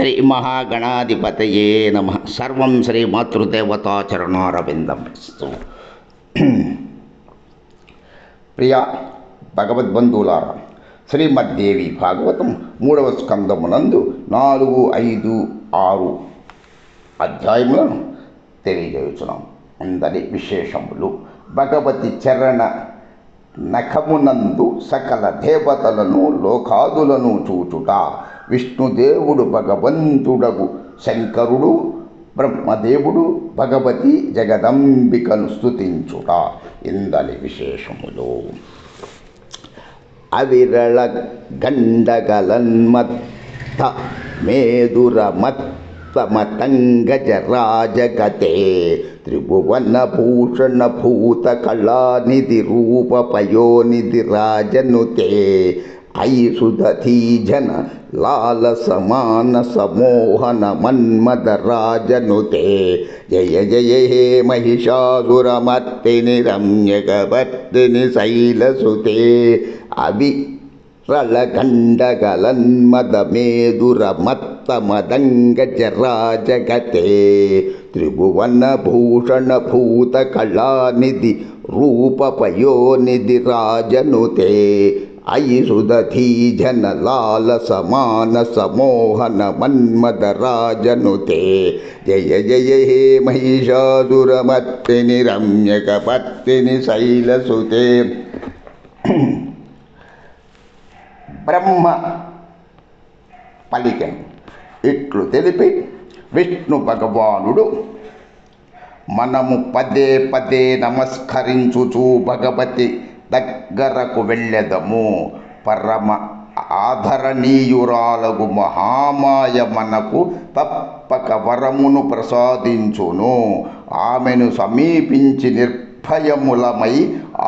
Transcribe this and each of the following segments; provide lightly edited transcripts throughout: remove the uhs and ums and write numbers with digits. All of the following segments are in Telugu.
శ్రీ మహాగణాధిపతయే నమః. సర్వం శ్రీ మాతృదేవతాచరణారవిందమస్తు. ప్రియ భగవద్బంధువులారా, శ్రీమద్దేవి భాగవతం 3వ స్కందమునందు 4, 5, 6 అధ్యాయములను తెలియజేయుచున్నాం. అందరి విశేషములు: భగవతి చరణ నఖమునందు సకల దేవతలను లోకాదులను చూచుట, విష్ణుదేవుడు భగవంతుడగు శంకరుడు, బ్రహ్మదేవుడు భగవతి జగదంబికను స్తుతించుట. ఇందలి విశేషములు: అవిరళ గండగలన్మత్త మేదురమత్తమతంగజరాజగతే త్రిభువన భూషణ భూత కళానిధి రూప పయోనిధి రాజనుతే ఐసుదధీ జన లాల సమాన సమోహన మన్మద రాజనుతే జయ జయ హే మహిషాసురమర్తిని రమ్యగవర్తిని శైలసుతే అవిరళగండగలన్మద మేదురమత్తమదంగజరాజగతే త్రిభువన భూషణ భూత కళానిధి రూప పయోనిధి రాజనుతే ఐసుదధీ జన లాల సమాన సమోహన మన్మద రాజనుతే జయ జయ హే మహిషాసురమర్తిని రమ్యకపర్తిని శైలసుతే. బ్రహ్మ పలికెను ఇట్లు తెలిపి, విష్ణు భగవానుడు మనము పదే పదే నమస్కరించుచూ భగవతి దగ్గరకు వెళ్ళెదము. పరమ ఆదరణీయురాలగు మహామాయ మనకు తప్పక వరమును ప్రసాదించును. ఆమెను సమీపించి నిర్భయములమై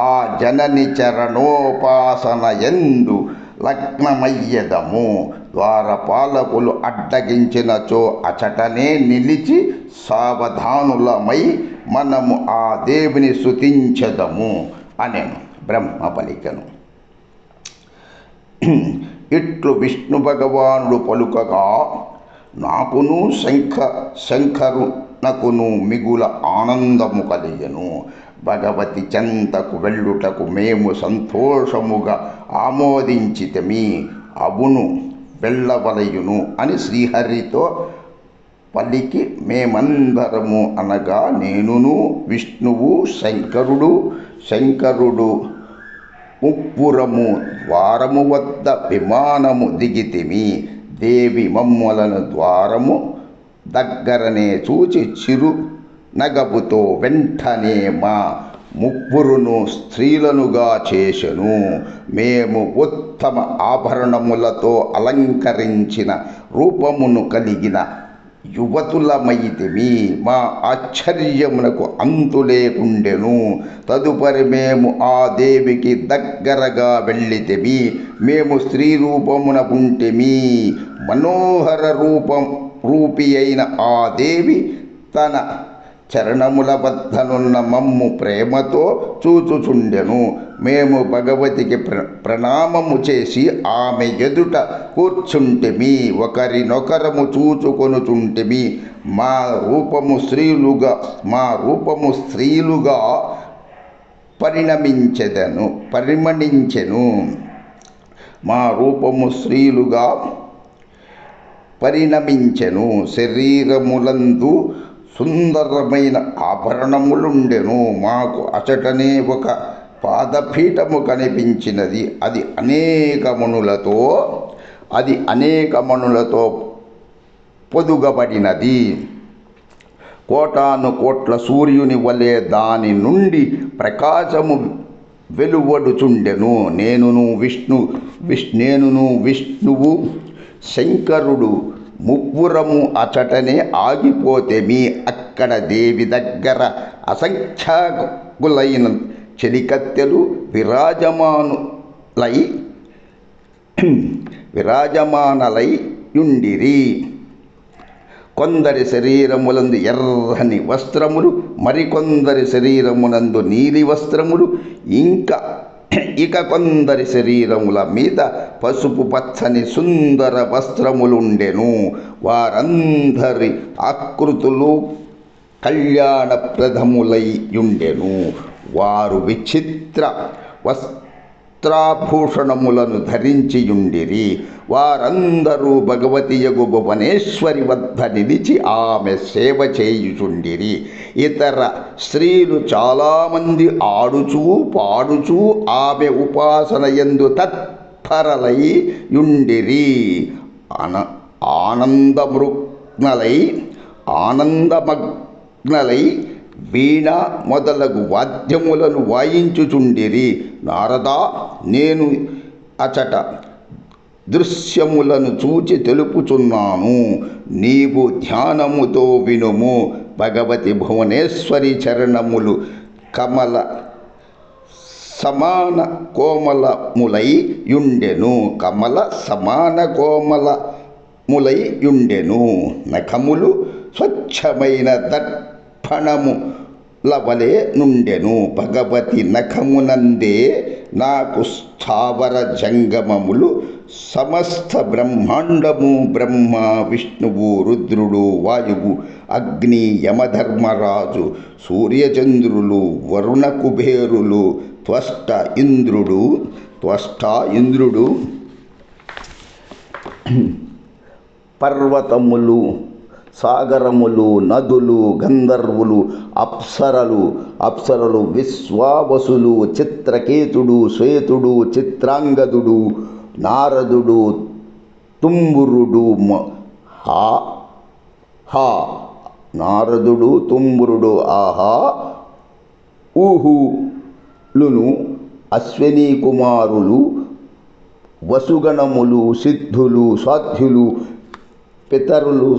ఆ జనని చరణోపాసన యందు లగ్నమయ్యెదము. ద్వారపాలకులు అడ్డగించినచో అచటనే నిలిచి సావధానులమై మనము ఆ దేవిని స్తుతించెదము అనెను. బ్రహ్మ పలికెను ఇట్లు విష్ణు భగవానుడు పలుకగా, నాకును శంకరునకును మిగుల ఆనందము కలిగెను. భగవతి చెంతకు వెళ్ళుటకు మేము సంతోషముగా ఆమోదించితమి. అవును, వెళ్ళవలయును అని శ్రీహరితో పలికి మేమందరము అనగా, నేనును విష్ణువు శంకరుడు ముగ్గురము ద్వారము వద్ద విమానము దిగితిమి. దేవి మమ్మలను ద్వారము దగ్గరనే చూచి చిరు నగబుతో వెంటనే మా ముగ్గురును స్త్రీలనుగా చేసెను. మేము ఉత్తమ ఆభరణములతో అలంకరించిన రూపమును కలిగిన యువతులమైతిమి. మా ఆశ్చర్యమునకు అంతు లేకుండెను. తదుపరి మేము ఆ దేవికి దగ్గరగా వెళ్ళితిమి. మేము స్త్రీ రూపమున ఉంటిమి. మనోహర రూపి అయిన ఆ దేవి తన చరణముల వద్దనున్న మమ్ము ప్రేమతో చూచుచుండెను. మేము భగవతికి ప్రణామము చేసి ఆమె ఎదుట కూర్చుంటిమి. ఒకరినొకరము చూచుకొనుచుంటిమి. మా రూపము స్త్రీలుగా పరిణమించెను. శరీరములందు సుందరమైన ఆభరణములుండెను. మాకు అచటనే ఒక పాదపీఠము కనిపించినది. అది అనేక మణులతో పొదుగబడినది. కోటాను కోట్ల సూర్యుని వలె దాని నుండి ప్రకాశము వెలువడుచుండెను. నేనును విష్ణువు శంకరుడు ముగ్గురము అచటనే ఆగిపోతేమి. అక్కడ దేవి దగ్గర అసంఖ్యాకులైన చెలికత్తెలు విరాజమానలై యుండిరి. కొందరి శరీరములందు ఎర్రని వస్త్రములు, మరికొందరి శరీరమునందు నీలి వస్త్రములు, ఇంకా ఇక కొందరి శరీరముల మీద పసుపు పచ్చని సుందర వస్త్రములుండెను. వారందరి ఆకృతులు కళ్యాణప్రదములై ఉండెను. వారు విచిత్ర వస్త్రాభూషణములను ధరించియుండిరి. వారందరూ భగవతియగు భువనేశ్వరి వద్ద నిలిచి ఆమె సేవ చేయుచుండిరి. ఇతర స్త్రీలు చాలామంది ఆడుచూ పాడుచూ ఆమె ఉపాసన యందు తత్పరలై యుండిరి. ఆనందమగ్నలై వీణ మొదలగు వాద్యములను వాయించుచుండిరి. నారదా, నేను అచట దృశ్యములను చూచి తెలుపుచున్నాను, నీవు ధ్యానముతో వినుము. భగవతి భువనేశ్వరి చరణములు కమల సమాన కోమలములై యుండెను. కమల సమాన కోమలములై యుండెను. నఖములు స్వచ్ఛమైన దర్పణముల వలె నుండెను. భగవతి నఖమునందే నాకు స్థావర జంగమములు, సమస్త బ్రహ్మాండము, బ్రహ్మ, విష్ణువు, రుద్రుడు, వాయువు, అగ్ని, యమధర్మరాజు, సూర్యచంద్రులు, వరుణ కుబేరులు, త్వష్ట ఇంద్రుడు, పర్వతములు, సాగరములు, నదులు, గంధర్వులు, అప్సరలు, విశ్వావసులు, చిత్రకేతుడు, శ్వేతుడు, చిత్రాంగదుడు, నారదుడు, తుంబురుడు, ఆహా, ఊహులును, అశ్వినీ కుమారులు, వసుగణములు, సిద్ధులు, సాధ్యులు, పితరులు,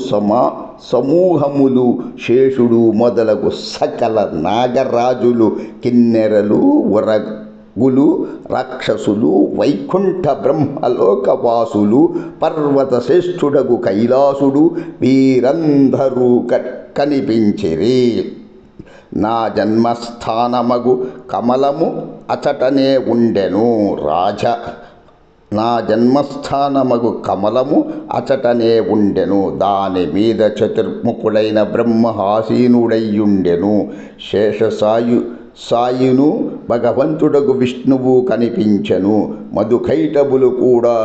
సమూహములు, శేషుడు మొదలగు సకల నాగరాజులు, కిన్నెరలు, వరగులు, రాక్షసులు, వైకుంఠ బ్రహ్మలోకవాసులు, పర్వత శ్రేష్ఠుడగు కైలాసుడు, వీరందరూ కనిపించిరి. నా జన్మస్థానమగు కమలము అచటనే ఉండెను. నా జన్మస్థానమగు కమలము అచటనే ఉండెను. దాని మీద చతుర్ముఖుడైన బ్రహ్మ ఆసీనుడయ్యుండెను. సాయును భగవంతుడగు విష్ణువు కనిపించెను. మధుకైటబులు కూడా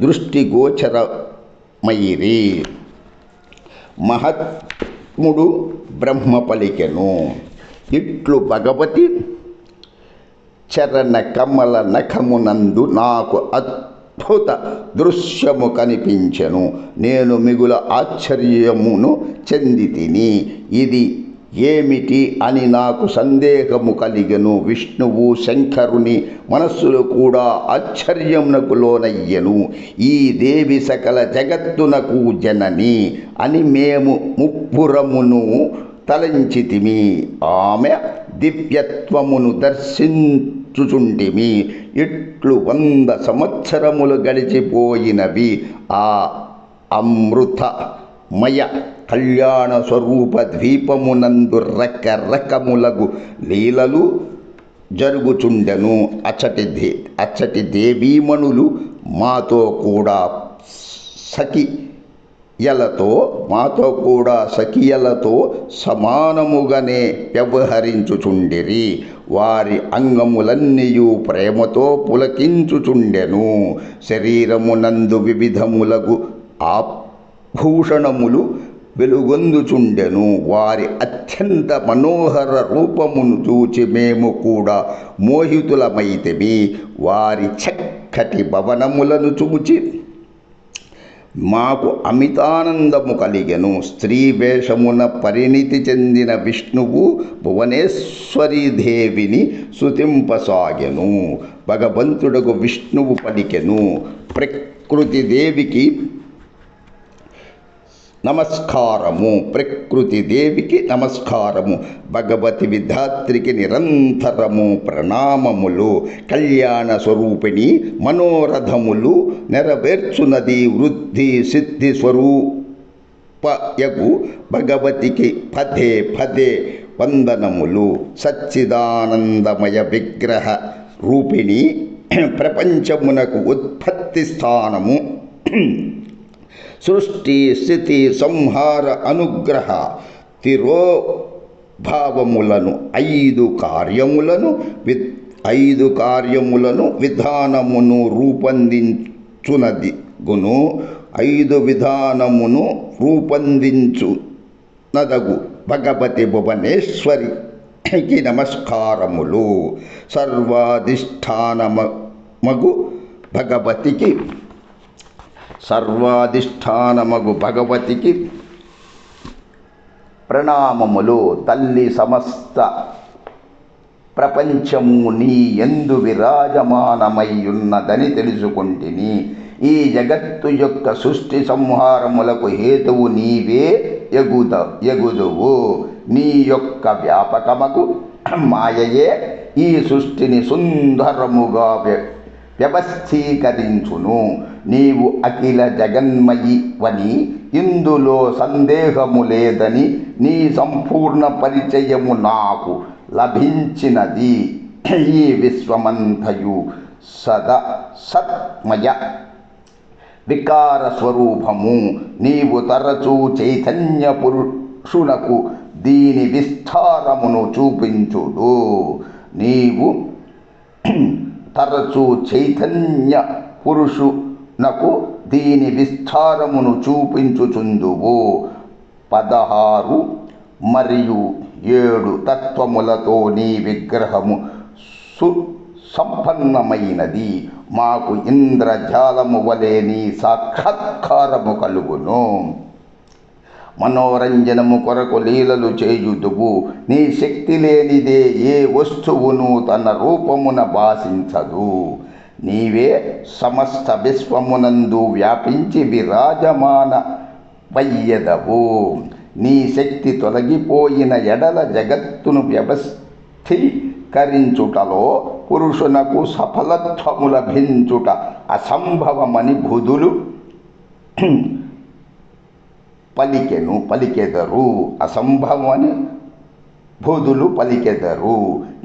దృష్టిగోచరమైరి. మహాత్ముడు బ్రహ్మ పలికెను, ఇట్లు భగవతి చరణ కమల నఖమునందు నాకు అద్భుత దృశ్యము కనిపించెను. నేను మిగుల ఆశ్చర్యమును చెందితిని. ఇది ఏమిటి అని నాకు సందేహము కలిగెను. విష్ణువు, శంకరుని మనస్సులు కూడా ఆశ్చర్యమునకు లోనయ్యెను. ఈ దేవి సకల జగత్తునకు జనని అని మేము ముగ్గురమును తలంచితిమి. ఆమె దివ్యత్వమును దర్శించుచుంటిమి. ఇట్లు 100 సంవత్సరములు గడిచిపోయినవి. ఆ అమృతమయ కళ్యాణ స్వరూప ద్వీపమునందు రకరకములగు లీలలు జరుగుచుండెను. అచ్చటి దేవీమణులు మాతో కూడా సఖియలతో సమానముగానే వ్యవహరించుచుండిరి. వారి అంగములన్నీయు ప్రేమతో పులకించుచుండెను. శరీరమునందు వివిధములగు ఆభూషణములు వెలుగొందుచుండెను. వారి అత్యంత మనోహర రూపమును చూచి మేము కూడా మోహితులమైతిమి. వారి చక్కటి భవనములను చూచి మాకు అమితానందము కలిగెను. స్త్రీ వేషమున పరిణితి చెందిన విష్ణువు భువనేశ్వరీదేవిని స్తుతింపసాగెను. భగవంతుడగు విష్ణువు పలికెను, ప్రకృతి దేవికి నమస్కారము. భగవతి విధాత్రికి నిరంతరము ప్రణామములు. కళ్యాణ స్వరూపిణి మనోరథములు నెరవేర్చునది. వృద్ధి సిద్ధి యగు భగవతికి పదే పదే వందనములు. సచ్చిదానందమయ విగ్రహ రూపిణి ప్రపంచమునకు ఉత్పత్తి స్థానము. సృష్టి స్థితి సంహార అనుగ్రహ తిరోభావములను ఐదు కార్యములను విధానమును రూపొందించునది గును. 5 విధానమును రూపొందించునదగు భగవతి భువనేశ్వరికి నమస్కారములు. సర్వాధిష్టానమగు భగవతికి ప్రణామములు. తల్లి, సమస్త ప్రపంచము నీ యందు విరాజమానమయ్యున్నదని తెలుసుకొంటిని. ఈ జగత్తు యొక్క సృష్టి సంహారములకు హేతువు నీవే యగుదువు. నీ యొక్క వ్యాపకమగు మాయయే ఈ సృష్టిని సుందరముగా వ్యవస్థీకరించును. నీవు అఖిల జగన్మయివని ఇందులో సందేహము లేదని నీ సంపూర్ణ పరిచయము నాకు లభించినది. ఈ విశ్వమంతయు సత్మయ వికార స్వరూపము. నీవు తరచూ చైతన్య పురుషునకు దీని విస్తారమును చూపించుడు. నీవు తరచూ చైతన్య పురుషునకు దీని విస్తారమును చూపించుచుందువు. 16 మరియు 7 తత్వములతో నీ విగ్రహము సంపన్నమైనది. మాకు ఇంద్రజాలము వలె నీ సాక్షాత్కారము కలుగును. మనోరంజనము కొరకు లీలలు చేయుదువు. నీ శక్తి లేనిదే ఏ వస్తువును తన రూపమున భాషించదు. నీవే సమస్త విశ్వమునందు వ్యాపించి విరాజమానమయ్యెదవు. నీ శక్తి తొలగిపోయిన ఎడల జగత్తును వ్యవస్థీకరించుటలో పురుషునకు సఫలత్వము లభించుట అసంభవమని బుధులు పలికెదరు. అసంభవమని బుధులు పలికెదరు.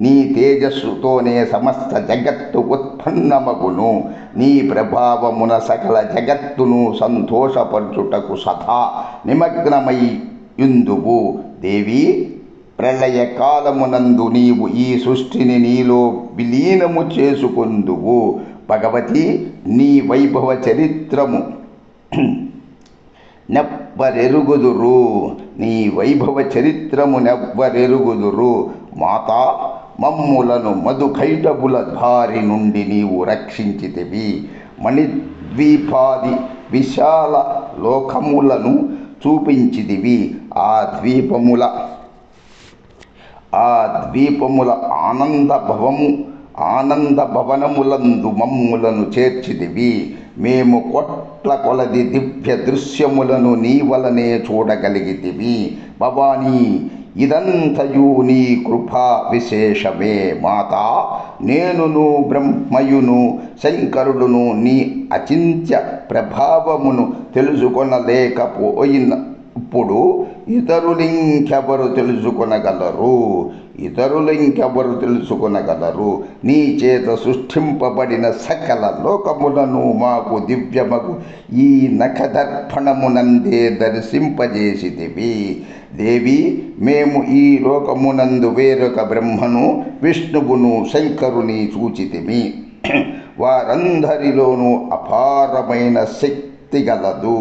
నీ తేజస్సుతోనే సమస్త జగత్తు ఉత్పన్నమగును. నీ ప్రభావమున సకల జగత్తును సంతోషపరచుటకు సదా నిమగ్నమయ్యుందువు. దేవి, ప్రళయ కాలమునందు నీవు ఈ సృష్టిని నీలో విలీనము చేసుకొందువు. భగవతి, నీ వైభవ చరిత్రము నెవ్వరెరుగుదురు. నీ వైభవ చరిత్రము నెవ్వరెరుగుదురు. మాతా, మమ్ములను మధుకైటబుల బారి నుండి నీవు రక్షించితివి. మణిద్వీపాది విశాల లోకములను చూపించితివి. ఆ ద్వీపముల ఆనంద భవనములందు మమ్ములను చేర్చితివి. మేము కోట్ల కొలది దివ్య దృశ్యములను నీ వలనే చూడగలిగితివి. భవానీ, ఇదంతయు నీ కృపా విశేషమే. మాతా, నేనును బ్రహ్మయును శంకరుడును నీ అచింత్య ప్రభావమును తెలుసుకొనలేకపోయినప్పుడు ఇతరులింకెవరు తెలుసుకొనగలరు? నీ చేత సృష్టింపబడిన సకల లోకములను మాకు దివ్యమగు ఈ నఖదర్పణమునందే దర్శింపజేసితివి. దేవి, మేము ఈ లోకమునందు వేరొక బ్రహ్మను, విష్ణువును, శంకరుని చూచితిమి. వారందరిలోనూ అపారమైన శక్తి గలదు.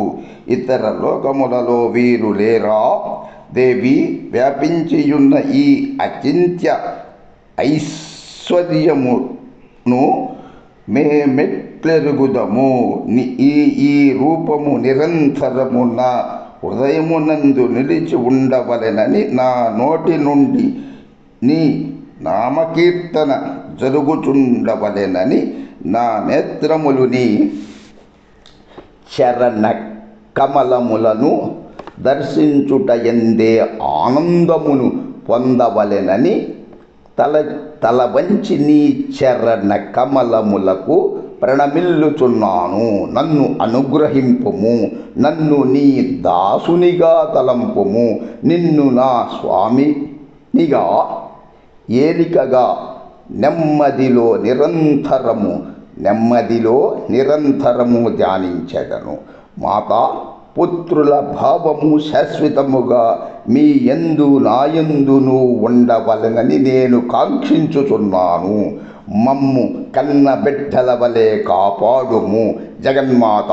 ఇతర లోకములలో వీరు లేరా? దేవి, వ్యాపించియున్న ఈ అచింత్య ఐశ్వర్యమును మేమెట్లెరుగుదము? ఈ రూపము నిరంతరము నా హృదయమునందు నిలిచి ఉండవలెనని నా నోటి నుండి నీ నామకీర్తన జరుగుచుండవలెనని నా నేత్రములు నీ చరణ కమలములను దర్శించుటయందే ఆనందమును పొందవలెనని తల వంచి నీ చరణ కమలములకు ప్రణమిల్లుచున్నాను. నన్ను అనుగ్రహింపుము, నన్ను నీ దాసునిగా తలంపుము. నిన్ను నా స్వామినిగా ఏలికగా నెమ్మదిలో నిరంతరము ధ్యానించెదను. మాతా పుత్రుల భావము శాశ్వతముగా మీ యందు నాయందును ఉండవలనని నేను కాంక్షించుచున్నాను. మమ్ము కన్న బిడ్డల వలె కాపాడుము జగన్మాత.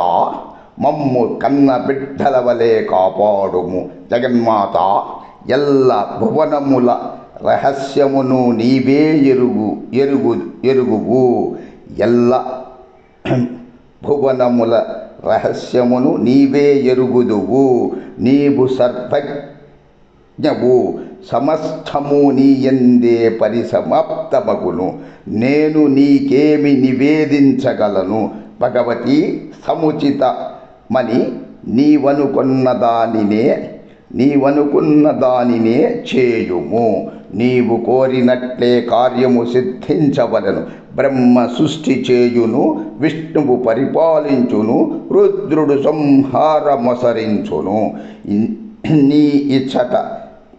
మమ్ము కన్న బిడ్డల వలె కాపాడుము జగన్మాత. ఎల్ల భువనముల రహస్యమును నీవే ఎరుగువు. ఎల్ల భువనముల రహస్యమును నీవే ఎరుగుదువు. నీవు సర్వజ్ఞవు, సమస్తము నీయందే పరిసమాప్తమగును. నేను నీకేమి నివేదించగలను భగవతి? సముచితమని నీవనుకున్న దానినే చేయుము. నీవు కోరినట్లే కార్యము సిద్ధించవలను. బ్రహ్మ సృష్టి చేయును, విష్ణువు పరిపాలించును, రుద్రుడు సంహారమొసరించును.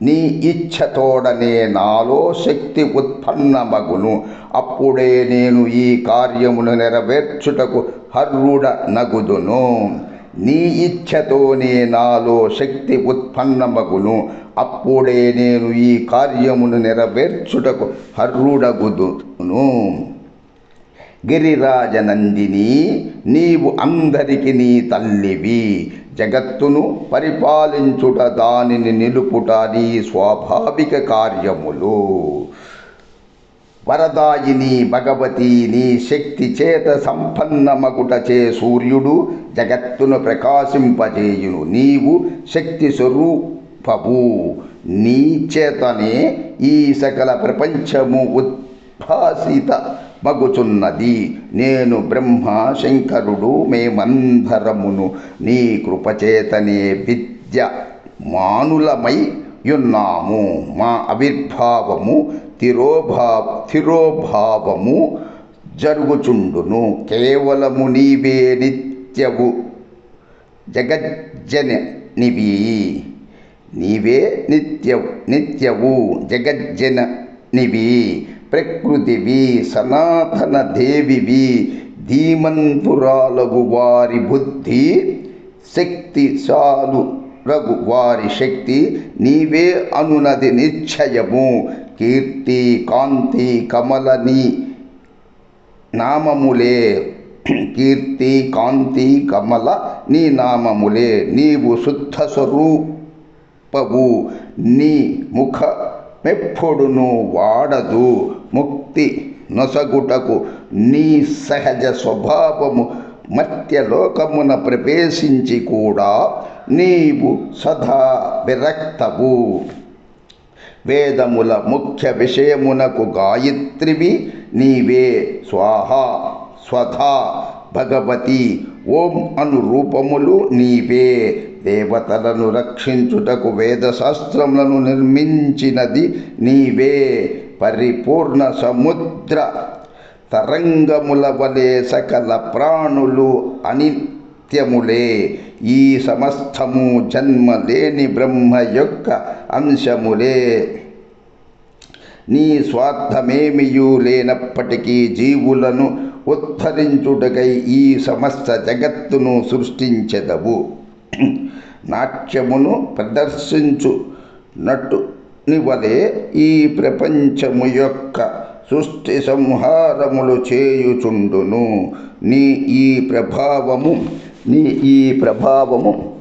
నీ ఇచ్ఛతోడనే నాలో శక్తి ఉత్పన్నమగును. అప్పుడే నేను ఈ కార్యమును నెరవేర్చుటకు హర్రుడనగుదును. నీ ఇచ్ఛతోనే నాలో శక్తి ఉత్పన్నమగును. అప్పుడే నేను ఈ కార్యమును నెరవేర్చుటకు హర్రుడగుదును. గిరిరాజనందిని, నీవు అందరికి నీ తల్లివి. జగత్తును పరిపాలించుట, దానిని నిలుపుట నీ స్వాభావిక కార్యములు. వరదాయిని భగవతి, నీ శక్తి చేత సంపన్నమగుటచే సూర్యుడు జగత్తును ప్రకాశింపజేయును. నీవు శక్తి స్వరూపవు. నీ చేతనే ఈ సకల ప్రపంచము ఉద్భాసిత మగుచున్నది. నేను బ్రహ్మ శంకరుడు మేమందరమును నీ కృపచేతనే విద్యమానులమై యున్నాము. మా ఆవిర్భావము తిరోభావము జరుగుచుండును. కేవలము నీవే నిత్యవు జగజ్జననివి. నీవే నిత్యవు జగజ్జననివి. ప్రకృతివి, సనాతన దేవివి. ధీమంతురాలగు వారి బుద్ధి, శక్తిశాలు రఘు వారి శక్తి నీవే అనునది నిశ్చయము. కీర్తి కాంతి కమల నీ నామములే. కీర్తి కాంతి కమల నీ నామములే. నీవు శుద్ధ స్వరూపవు. నీ ముఖమెప్పుడును వాడదు. ముక్తి నొసగుటకు నీ సహజ స్వభావము. మర్త్యలోకమున ప్రవేశించి కూడా నీవు సదా విరక్తవు. వేదముల ముఖ్య విషయమునకు గాయత్రివి నీవే. స్వాహా స్వధా భగవతి. ఓం అను రూపములు నీవే. దేవతలను రక్షించుటకు వేదశాస్త్రములను నిర్మించినది నీవే. పరిపూర్ణ సముద్ర తరంగముల వలె సకల ప్రాణులు అనిత్యములే. ఈ సమస్తము జన్మ లేని బ్రహ్మ యొక్క అంశములే. నీ స్వార్థమేమియూ లేనప్పటికీ జీవులను ఉద్ధరించుటకై ఈ సమస్త జగత్తును సృష్టించెదవు. నాట్యమును ప్రదర్శించు నటుని వలె ఈ ప్రపంచము యొక్క సృష్టి సంహారములు చేయుచుండును. నీ ఈ ప్రభావము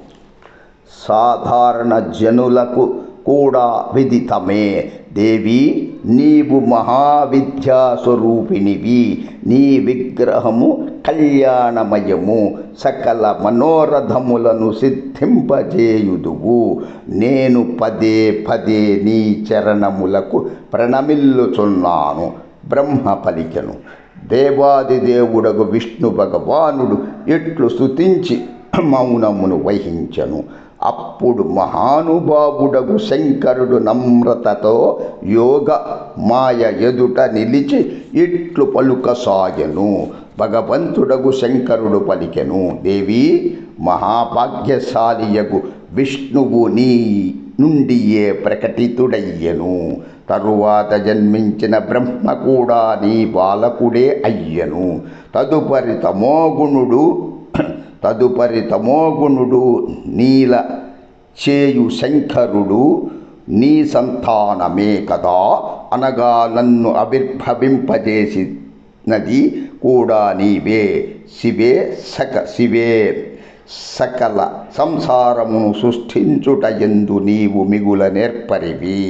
సాధారణ జనులకు కూడా విదితమే. దేవి, నీవు మహావిద్యాస్వరూపిణివి. నీ విగ్రహము కళ్యాణమయము. సకల మనోరథములను సిద్ధింపజేయుదువు. నేను పదే పదే నీ చరణములకు ప్రణమిల్లుచున్నాను. బ్రహ్మ పలికెను. దేవాదిదేవుడగు విష్ణు భగవానుడు ఇట్లు స్తుతించి మౌనమును వహించెను. అప్పుడు మహానుభావుడగు శంకరుడు నమ్రతతో యోగ మాయ ఎదుట నిలిచి ఇట్లు పలుకసాగెను. భగవంతుడగు శంకరుడు పలికెను. దేవి, మహాభాగ్యశాలియగు విష్ణువు నీ నుండియే ప్రకటితుడయ్యను. తరువాత జన్మించిన బ్రహ్మ కూడా నీ బాలకుడే అయ్యను. తదుపరి తమోగుణుడు నీల చేయు శంకరుడు నీ సంతానమే కదా. అనగా నన్ను ఆవిర్భవింపజేసినది కూడా నీవే. శివే సకల సంసారమును సృష్టించుట యందు నీవు మిగుల నేర్పరివి.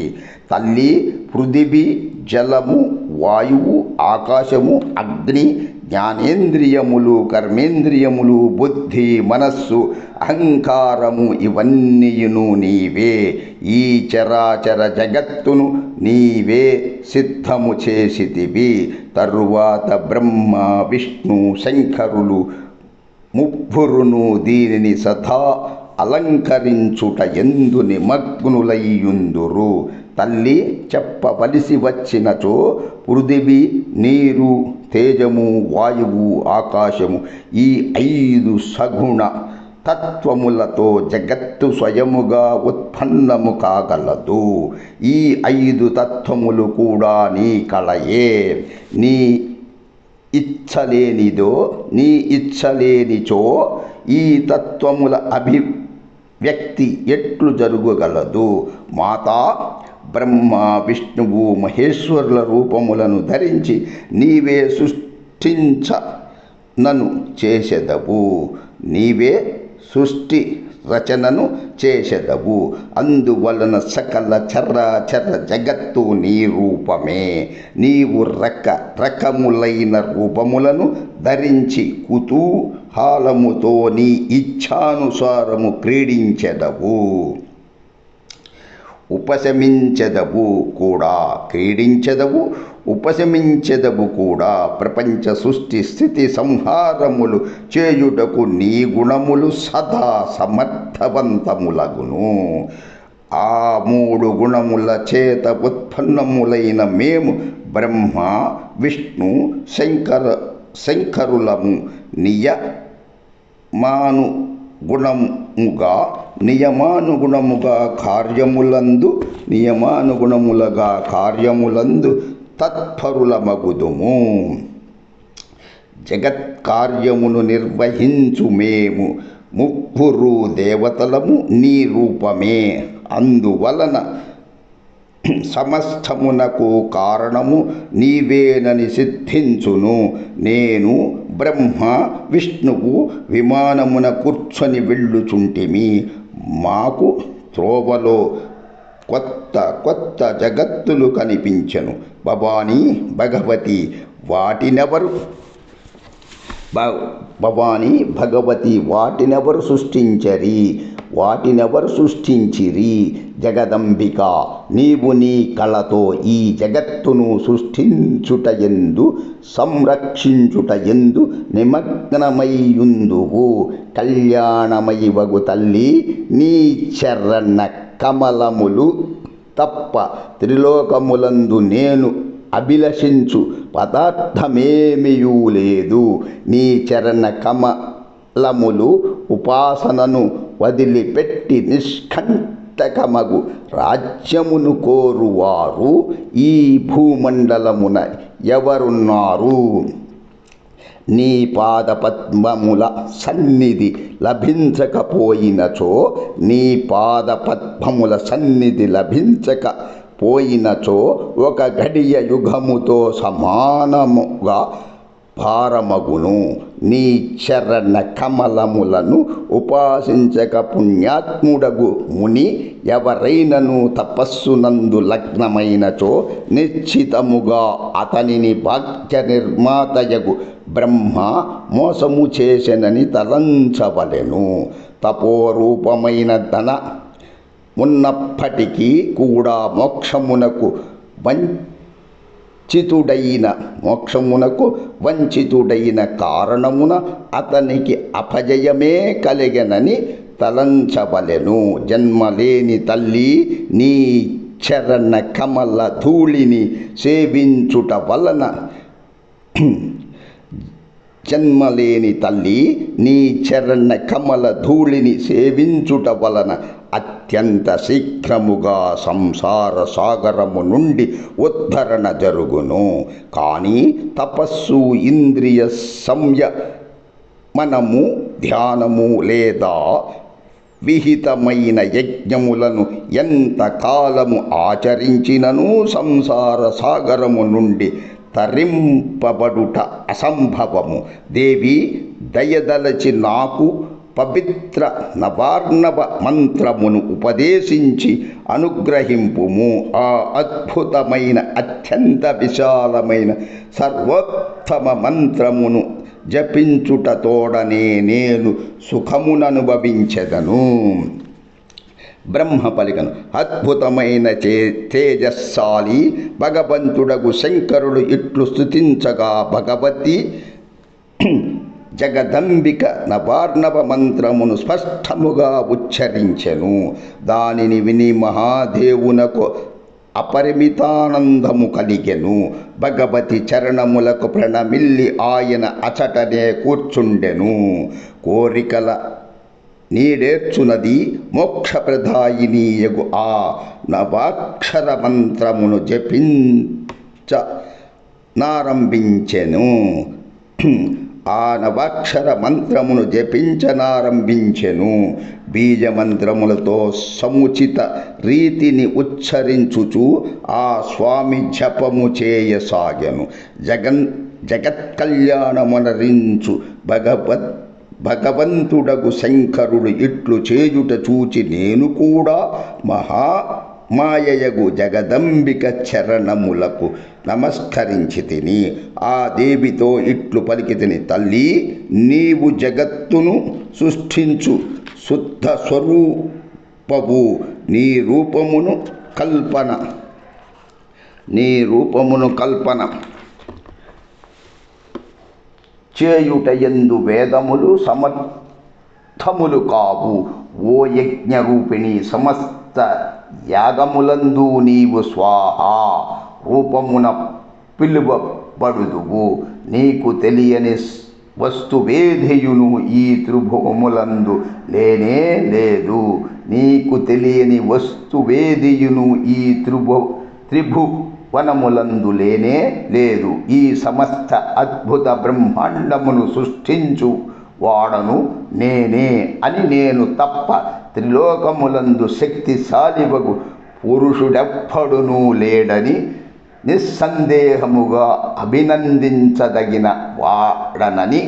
తల్లి, పృథివి, జలము, వాయువు, ఆకాశము, అగ్ని, జ్ఞానేంద్రియములు, కర్మేంద్రియములు, బుద్ధి, మనస్సు, అహంకారము ఇవన్నీయును నీవే. ఈ చరాచర జగత్తును నీవే సిద్ధము చేసితివి. తరువాత బ్రహ్మ, విష్ణు, శంకరులు ముగ్గురును దీనిని సదా అలంకరించుట యందు నిమగ్నులయ్యుందురు. తల్లి, చెప్పవలసి వచ్చినచో పృథివి, నీరు, తేజము, వాయువు, ఆకాశము ఈ 5 సగుణ తత్వములతో జగత్తు స్వయముగా ఉత్పన్నము కాగలదు. ఈ 5 తత్వములు కూడా నీ కళయే. నీ ఇచ్చలేనిచో ఈ తత్వముల అభివ్యక్తి ఎట్లు జరుగగలదు? మాతా, బ్రహ్మ, విష్ణువు, మహేశ్వరుల రూపములను ధరించి నీవే సృష్టించనను చేసెదవు. నీవే సృష్టి రచనను చేసెదవు. అందువలన సకల చరాచర జగత్తు నీ రూపమే. నీవు రకములైన రూపములను ధరించి కుతూహలముతో నీ ఇచ్ఛానుసారము క్రీడించెదవు, ఉపశమించెదవు కూడా. ప్రపంచ సృష్టి స్థితి సంహారములు చేయుటకు నీ గుణములు సదా సమర్థవంతములగును. ఆ 3 గుణముల చేత ఉత్పన్నములైన మేము బ్రహ్మ, విష్ణు, శంకరులము నియమానుగుణముగా కార్యములందు తత్పరులమగుదుము. జగత్కార్యమును నిర్వహించు మేము ముగ్గురు దేవతలము నీ రూపమే. అందువలన సమస్తమునకు కారణము నీవేనని సిద్ధించును. నేను, బ్రహ్మ, విష్ణువు విమానమున కూర్చొని వెళ్ళుచుంటిమి. మాకు త్రోవలో కొత్త జగత్తులు కనిపించెను. భవానీ, భగవతి వాటినెవరు సృష్టించిరి? జగదంబిక, నీవు నీ కళతో ఈ జగత్తును సృష్టించుటయందు సంరక్షించుటయందు నిమగ్నమయ్యుందువు. కళ్యాణమయివగు తల్లి, నీ చరణ కమలములు తప్ప త్రిలోకములందు నేను అభిలషించు పదార్థమేమియూ లేదు. నీ చరణ కమలములు ఉపాసనను వదిలిపెట్టి నిష్కంటకమగు రాజ్యమును కోరువారు ఈ భూమండలమున ఎవరున్నారు? నీ పాదపద్మముల సన్నిధి లభించకపోయినచో ఒక గడియ యుగముతో సమానముగా భారమగును. నీ చరణ కమలములను ఉపాసించక పుణ్యాత్ముడగు ముని ఎవరైనను తపస్సునందు లగ్నమైనచో నిశ్చితముగా అతనిని భాగ్య నిర్మాతయగు బ్రహ్మ మోసము చేసెనని తలంచవలెను. తపోరూపమైన ధన ఉన్నప్పటికీ కూడా మోక్షమునకు వంచితుడైన కారణమున అతనికి అపజయమే కలిగెనని తలంచవలెను. జన్మలేని తల్లి, నీ చరణ కమల ధూళిని సేవించుట వలన జన్మలేని తల్లి నీ చరణ కమల ధూళిని సేవించుట వలన అత్యంత శీఘ్రముగా సంసార సాగరము నుండి ఉద్ధరణ జరుగును. కానీ తపస్సు, ఇంద్రియ సంయమనము, ధ్యానము లేదా విహితమైన యజ్ఞములను ఎంత కాలము ఆచరించినను సంసార సాగరము నుండి తరింపబడుట అసంభవము. దేవి, దయదలచి నాకు పవిత్ర నవార్ణవ మంత్రమును ఉపదేశించి అనుగ్రహింపుము. ఆ అద్భుతమైన, అత్యంత విశాలమైన, సర్వోత్తమ మంత్రమును జపించుట తోడనే నేను సుఖముననుభవించెదను. బ్రహ్మ పలికను, అద్భుతమైన తేజస్సాలి భగవంతుడగు శంకరుడు ఇట్లు స్తుతించగా భగవతి జగదంబిక నవార్ణవ మంత్రమును స్పష్టముగా ఉచ్చరించెను. దానిని విని మహాదేవునకు అపరిమితానందము కలిగెను. భగవతి చరణములకు ప్రణమిల్లి ఆయన అచటనే కూర్చుండెను. కోరికల నీడేర్చునది మోక్షప్రదాయినీయగు ఆ నవాక్షర మంత్రమును జపించనారంభించెను. ఆ నవాక్షర మంత్రమును జపించనారంభించెను. బీజమంత్రములతో సముచిత రీతిని ఉచ్చరించుచు ఆ స్వామి జపము చేయసాగెను. జగత్కళ్యాణమనరించు భగవంతుడగు శంకరుడు ఇట్లు చేయుట చూచి నేను కూడా మాయయగు జగదంబిక చరణములకు నమస్కరించి తిని ఆ దేవితో ఇట్లు పలికితిని, తల్లి, నీవు జగత్తును సృష్టించు శుద్ధ స్వరూపవు. నీ రూపమును కల్పన చేయుటయందు వేదములు సమర్థములు కావు. ఓ యజ్ఞరూపిణి, సమస్త యాగములందు నీవు స్వాహా రూపమున పిలువబడుదువు. నీకు తెలియని వస్తువేధియును ఈ త్రిభువములందు లేనే లేదు. నీకు తెలియని వస్తువేదియును ఈ త్రిభువనములందు లేనే లేదు. ఈ సమస్త అద్భుత బ్రహ్మాండమును సృష్టించు వాడను నేనే అని నేను తప్ప త్రిలోకములందు శక్తిశాలివగు పురుషుడెప్పడునూ లేడని నిస్సందేహముగా అభినందించదగిన వాడనని,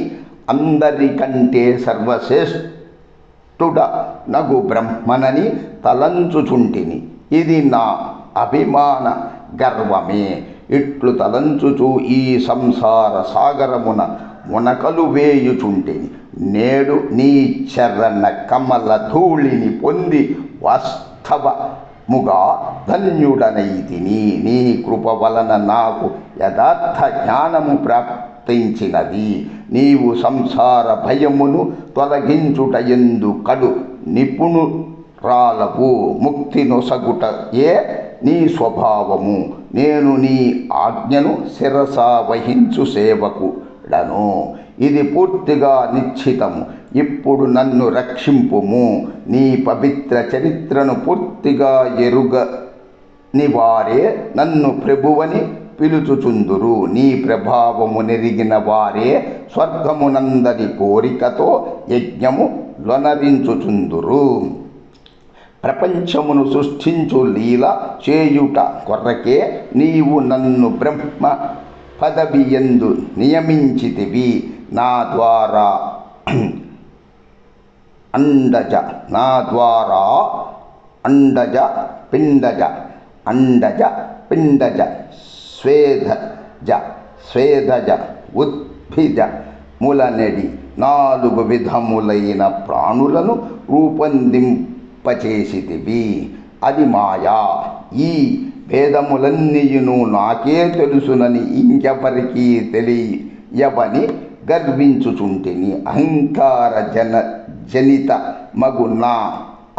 అందరికంటే సర్వశ్రేష్ఠుడ నగు బ్రహ్మనని తలంచుచుంటిని. ఇది నా అభిమాన గర్వమే. ఇట్లు తలంచుచు ఈ సంసార సాగరమున మునకలు వేయుచుంటిని. నేడు నీ చరణ కమల ధూళిని పొంది వాస్తవముగా ధన్యుడనైతిని. నీ కృప వలన నాకు యథార్థ జ్ఞానము ప్రాప్తించినది. నీవు సంసార భయమును తొలగించుటయందు కడు నిపుణురాలవు. ముక్తి నొసగుటయే నీ స్వభావము. నేను నీ ఆజ్ఞను శిరసా వహించు సేవకుడను. ఇది పూర్తిగా నిశ్చితము. ఇప్పుడు నన్ను రక్షింపుము. నీ పవిత్ర చరిత్రను పూర్తిగా ఎరుగని వారే నన్ను ప్రభువని పిలుచుచుందురు. నీ ప్రభావము నెరిగిన వారే స్వర్గమునందరి కోరికతో యజ్ఞము లొనరించుచుందురు. ప్రపంచమును సృష్టించు లీల చేయుట కొరకే నీవు నన్ను బ్రహ్మ పదవియందు నియమించితివి. నా ద్వారా అండజ పిండజ స్వేదజ ఉద్భిజ ములనెడి 4 విధములైన ప్రాణులను రూపొందింపచేసితివి. అది మాయా. ఈ వేదములన్నీయును నాకే తెలుసునని ఇంకెవరికీ తెలియవని గర్వించుచుంటిని. అహంకార జనిత మగు నా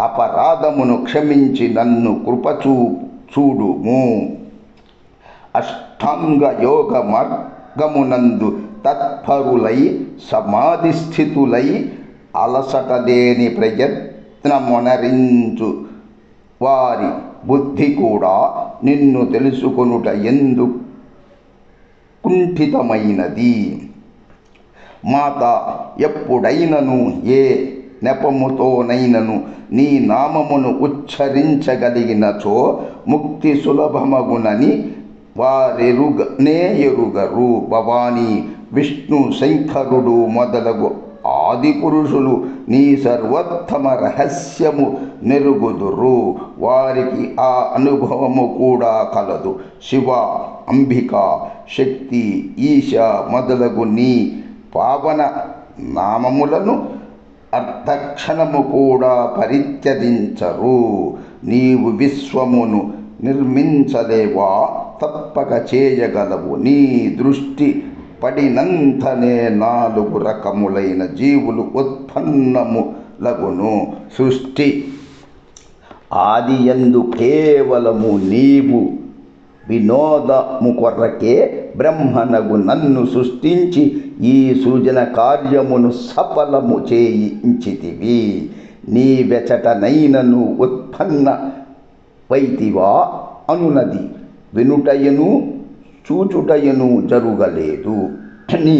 అపరాధమును క్షమించి నన్ను కృపచూడుము. అష్టాంగ యోగ మార్గమునందు తత్పరులై సమాధిస్థితులై అలసట లేని ప్రయత్నమొనరించు వారి బుద్ధి కూడా నిన్ను తెలుసుకొనుట ఎందు కుంఠితమైనది. మాత, ఎప్పుడైనను ఏ నెపముతోనైనను నీ నామమును ఉచ్చరించగలిగినచో ముక్తి సులభమగునని వారెరుగనే ఎరుగరు. భవానీ, విష్ణు, శంకరుడు మొదలగు ఆది పురుషులు నీ సర్వోత్తమ రహస్యము నెరుగుదురు. వారికి ఆ అనుభవము కూడా కలదు. శివ, అంబిక, శక్తి, ఈశ మొదలగు నీ పావన నామములను అర్ధక్షణము కూడా పరిత్యజించరు. నీవు విశ్వమును నిర్మించలేవా? తప్పక చేయగలవు. నీ దృష్టి పడినంతనే 4 రకములైన జీవులు ఉత్పన్నములగును. సృష్టి ఆదియందు కేవలము నీవు వినోదము కొరకే బ్రహ్మనగు నన్ను సృష్టించి ఈ సృజన కార్యమును సఫలము చేయించితివి. నీ వెచటనైనను ఉత్పన్న వైతివా అనునది వినుటయను చూచుటయను జరుగలేదు. నీ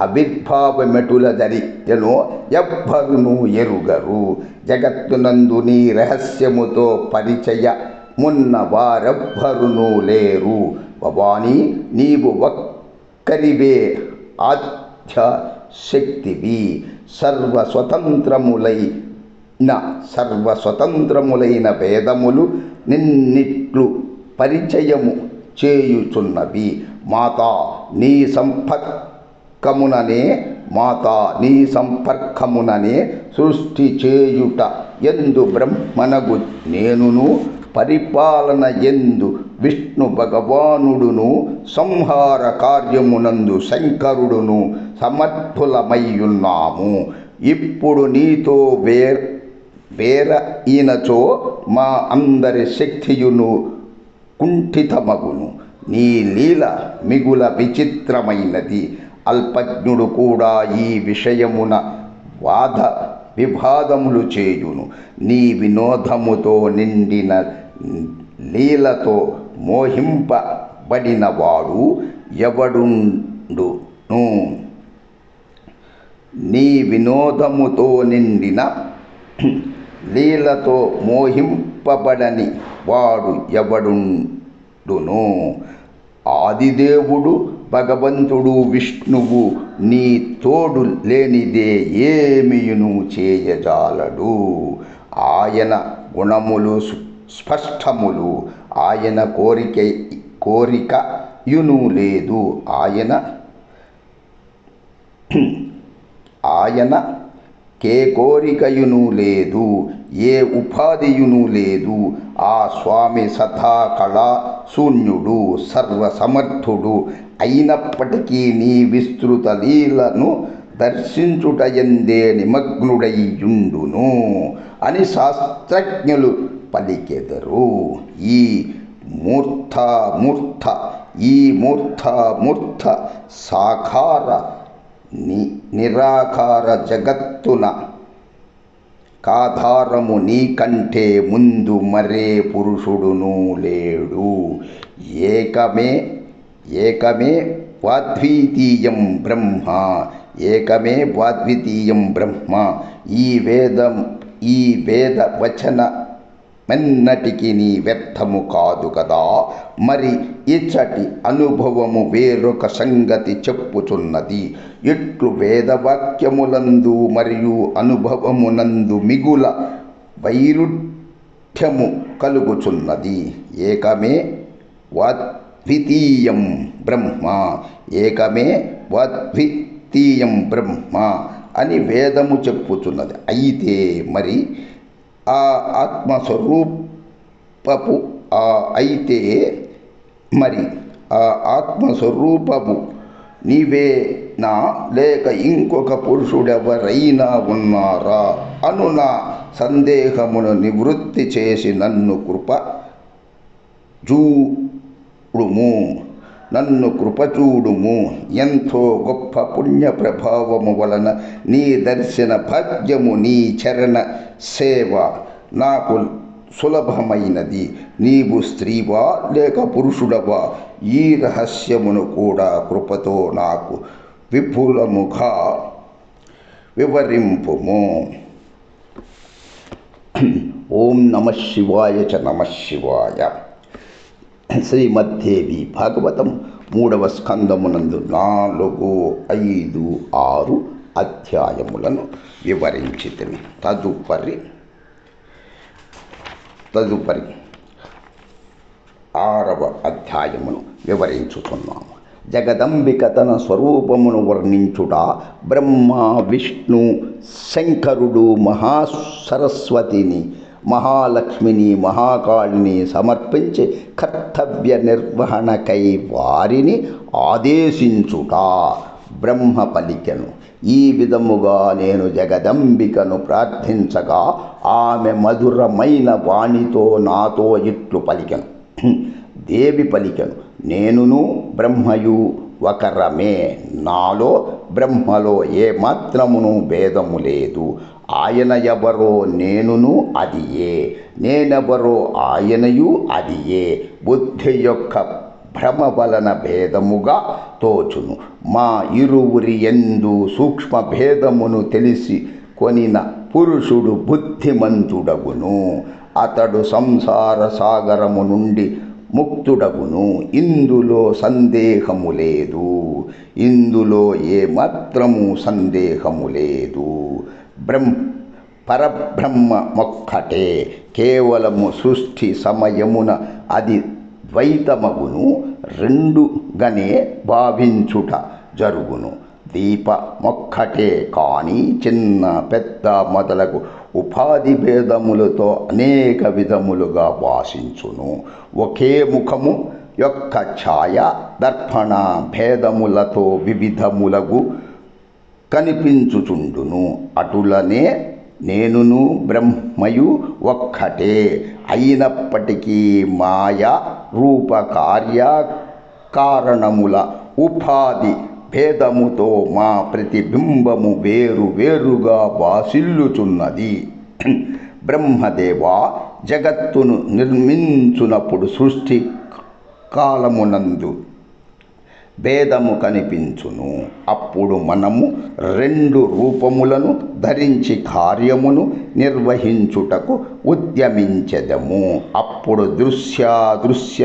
ఆవిర్భావమెటుల జరిగెనో ఎవ్వరునూ ఎరుగరు. జగత్తునందు నీ రహస్యముతో పరిచయమున్న వారెవ్వరునూ లేరు. భవానీ, నీవు ఒక్కరివే ఆద్య శక్తివి. సర్వస్వతంత్రములైన వేదములు నిన్నిట్లు పరిచయము చేయుచున్నవి. మాతా, నీ సంపర్కముననే సృష్టి చేయుట ఎందు బ్రహ్మనగు నేనును, పరిపాలన ఎందు విష్ణు భగవానుడును, సంహార కార్యమునందు శంకరుడును సమర్థులమయ్యున్నాము. ఇప్పుడు నీతో వేరయినచో మా అందరి శక్తియును కుంఠితమగును. నీ లీల మిగుల విచిత్రమైనది. అల్పజ్ఞుడు కూడా ఈ విషయమున వాద వివాదములు చేయును. నీ వినోదముతో నిండిన లీలతో మోహింపబడినవాడు ఎవడుండును? నీ వినోదముతో నిండిన లీలతో మోహింపబడని వాడు ఎవడుండును? ఆదిదేవుడు భగవంతుడు విష్ణువు నీ తోడు లేనిదే ఏమియును చేయజాలడు. ఆయన గుణములు స్పష్టములు. ఆయన కోరికయును లేదు. ఆయన కే కోరికయును లేదు. ఏ ఉపాధియును లేదు. ఆ స్వామి సదా కళా శూన్యుడు, సర్వసమర్థుడు అయినప్పటికీ నీ విస్తృత లీలను దర్శించుటయందే నిమగ్నుడైయుండును అని శాస్త్రజ్ఞులు పలికెదరు. ఈ మూర్త సాకార నిరాకార జగత్తున కాధారము నీకంటే ముందు మరే పురుషుడును లేడు. ఏకమే వాద్వితీయం బ్రహ్మ. ఈ వేద వచనమెన్నటికి నీ వ్యర్థము కాదు కదా. మరి ఇచ్చటి అనుభవము వేరొక సంగతి చెప్పుచున్నది. ఇట్లు వేదవాక్యములందు మరియు అనుభవమునందు మిగుల వైరుధ్యము కలుగుచున్నది. ఏకమే వాద్వితీయం బ్రహ్మ అని వేదము చెప్పుచున్నది. అయితే మరి ఆ ఆత్మస్వరూపము నీవేనా లేక ఇంకొక పురుషుడెవరైనా ఉన్నారా అను నా సందేహమును నివృత్తి చేసి నన్ను కృప చూడుము. నన్ను కృపచూడుము. ఎంతో గొప్ప పుణ్య ప్రభావము వలన నీ దర్శన భాగ్యము, నీ చరణ సేవ నాకు సులభమైనది. నీవు స్త్రీవా లేక పురుషుడవా? ఈ రహస్యమును కూడా కృపతో నాకు విపులముగా వివరింపుము. ఓం నమః శివాయ చ నమః శివాయ. శ్రీమద్దేవి భాగవతం 3వ స్కందమునందు 4, 5, 6 అధ్యాయములను వివరించితిని. తదుపరి 6వ అధ్యాయమును వివరించుతున్నాము. జగదంబిక తన స్వరూపమును వర్ణించుట, బ్రహ్మ, విష్ణు, శంకరుడు మహాసరస్వతిని, మహాలక్ష్మిని, మహాకాళిని సమర్పించి కర్తవ్య నిర్వహణకై వారిని ఆదేశించుట. బ్రహ్మ పలికెను, ఈ విధముగా నేను జగదంబికను ప్రార్థించగా ఆమె మధురమైన వాణితో నాతో ఇట్లు పలికెను. దేవి పలికెను, నేనును బ్రహ్మయు ఒకరమే. నాలో బ్రహ్మలో ఏ మాత్రమును భేదము లేదు. ఆయన ఎవరో నేనును అదియే, నేనెవరో ఆయనయు అదియే. బుద్ధి యొక్క భ్రమ వలన భేదముగా తోచును. మా ఇరువురి యందు సూక్ష్మ భేదమును తెలిసి కొనిన పురుషుడు బుద్ధిమంతుడగును. అతడు సంసార సాగరము నుండి ముక్తుడగును. ఇందులో సందేహము లేదు. ఇందులో ఏమాత్రము సందేహము లేదు. పరబ్రహ్మ మొక్కటే. కేవలము సృష్టి సమయమున అది ద్వైతమగును. రెండుగానే భావించుట జరుగును. దీప మొక్కటే కానీ చిన్న పెద్ద మొదలగు ఉపాధి భేదములతో అనేక విధములుగా భాషించును. ఒకే ముఖము యొక్క ఛాయ దర్పణ భేదములతో వివిధములగు కనిపించుచుండును. అటులనే నేనును బ్రహ్మయు ఒక్కటే అయినప్పటికీ మాయా రూప కార్య కారణముల ఉపాధి భేదముతో మా ప్రతిబింబము వేరు వేరుగా భాసిల్లుచున్నది. బ్రహ్మదేవ జగత్తును నిర్మించునప్పుడు సృష్టి కాలమునందు భేదము కనిపించును. అప్పుడు మనము 2 రూపములను ధరించి కార్యమును నిర్వహించుటకు ఉద్యమించెదము. అప్పుడు దృశ్య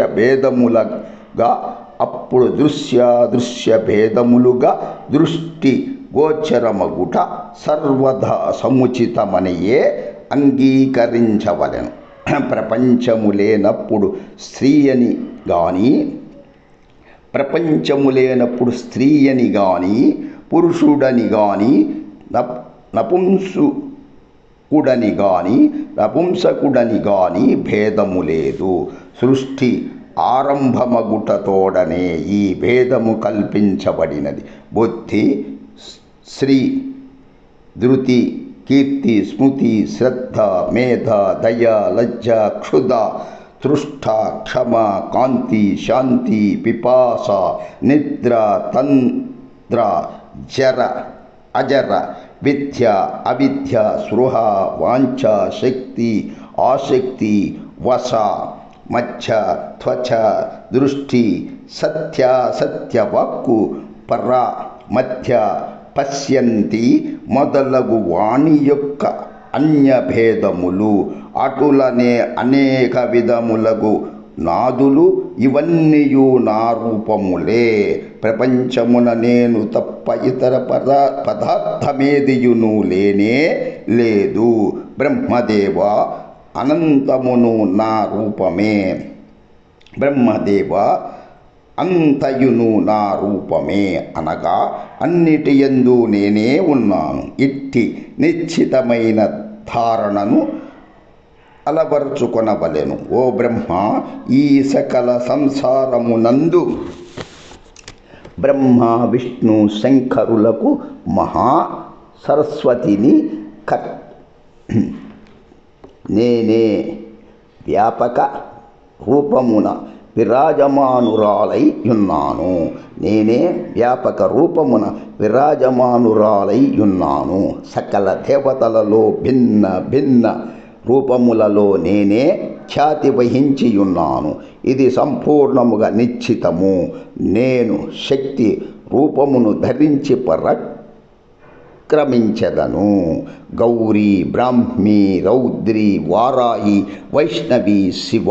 భేదములుగా దృష్టి గోచరమగుట సర్వదా సముచితమనియే అంగీకరించవలెను. ప్రపంచము లేనప్పుడు స్త్రీయని గాని పురుషుడని గాని నపుంసకుడని గాని భేదము లేదు. సృష్టి ఆరంభమగుటతోడనే ఈ భేదము కల్పించబడినది. బుద్ధి, శ్రీ, ధృతి, కీర్తి, స్మృతి, శ్రద్ధ, మేధ, దయ, లజ్జ, క్షుధ, తృష్ట, క్షమ, కాంతి, శాంతి, పిపాస, నిద్ర, తంద్ర, జర, అజర, విద్య, అవిద్య, స్పృహ, వాంఛ, శక్తి, ఆసక్తి, వశ, మధ్య, త్వచ, దృష్టి, సత్య వాక్కు, పర, మధ్య, పశ్యంతి మొదలగు వాణి యొక్క అన్యభేదములు. అటులనే అనేక విధములగు నాదులు. ఇవన్నీయు నా రూపములే. ప్రపంచమున నేను తప్ప ఇతర పదార్థమేదియును లేనే లేదు. బ్రహ్మదేవ అనంతమును నా రూపమే. బ్రహ్మదేవ అంతయును నా రూపమే అనగా అన్నిటి యందు నేనే ఉన్నాను. ఇట్టి నిశ్చితమైన ధారణను అలవర్చుకొనవలెను. ఓ బ్రహ్మ, ఈ సకల సంసారమునందు బ్రహ్మ, విష్ణు, శంకరులకు మహా సరస్వతిని నేనే వ్యాపక రూపమున విరాజమానురాలై యున్నాను. నేనే వ్యాపక రూపమున విరాజమానురాలై యున్నాను. సకల దేవతలలో భిన్న భిన్న రూపములలో నేనే ఖ్యాతి వహించియున్నాను. ఇది సంపూర్ణముగా నిశ్చితము. నేను శక్తి రూపమును ధరించి క్రమించెదను. గౌరీ, బ్రాహ్మీ, రౌద్రి, వారాహి, వైష్ణవి, శివ,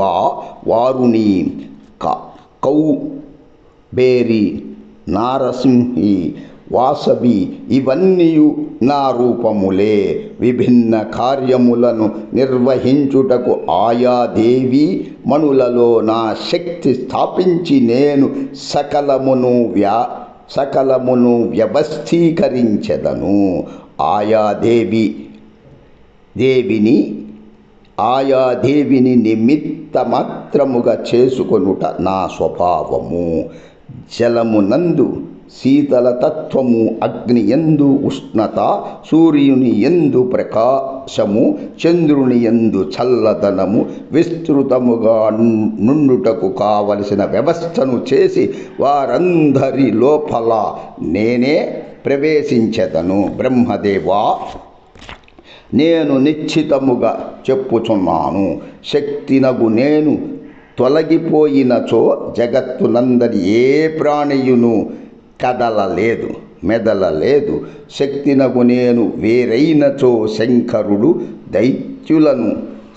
వారుణి, కౌబేరి, నారసింహి, వాసవి ఇవన్నీ నా రూపములే. విభిన్న కార్యములను నిర్వహించుటకు ఆయా దేవి మణులలో నా శక్తి స్థాపించి నేను సకలమును వ్యవస్థీకరించెదను. ఆయా దేవిని నిమిత్త మాత్రముగా చేసుకొనుట నా స్వభావము. జలమునందు శీతల తత్వము, అగ్ని యందు ఉష్ణత, సూర్యుని యందు ప్రకాశము, చంద్రుని యందు చల్లదనము విస్తృతముగా నుండుటకు కావలసిన వ్యవస్థను చేసి వారందరి లోపల నేనే ప్రవేశించెదను. బ్రహ్మదేవా, నేను నిశ్చితముగా చెప్పుచున్నాను. శక్తినగు నేను తొలగిపోయినచో జగత్తునందరి ఏ ప్రాణియును కదలలేదు, మెదలలేదు. శక్తినగు నేను వేరైనచో శంకరుడు దైత్యులను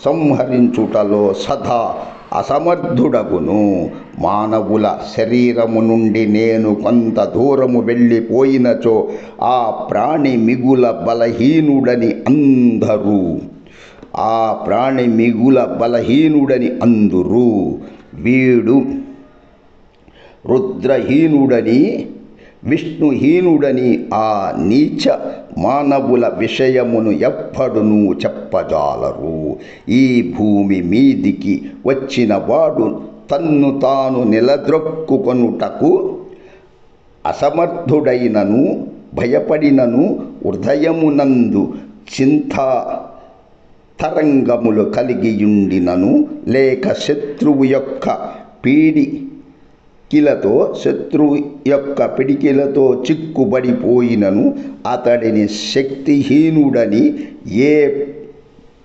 సంహరించుటలో సదా అసమర్థుడగును. మానవుల శరీరము నుండి నేను కొంత దూరము వెళ్ళిపోయినచో ఆ ప్రాణి మిగుల బలహీనుడని అందురు. వీడు రుద్రహీనుడని, విష్ణుహీనుడని ఆ నీచ మానవుల విషయమును ఎప్పడునూ చెప్పజాలరు. ఈ భూమి మీదికి వచ్చిన వాడు తన్ను తాను నిలద్రొక్కుకొనుటకు అసమర్థుడైనను, భయపడినను, హృదయమునందు చింతా తరంగములు కలిగియుండినను, లేక శత్రువు యొక్క పిడికిలతో చిక్కుబడిపోయినను అతడిని శక్తిహీనుడని ఏ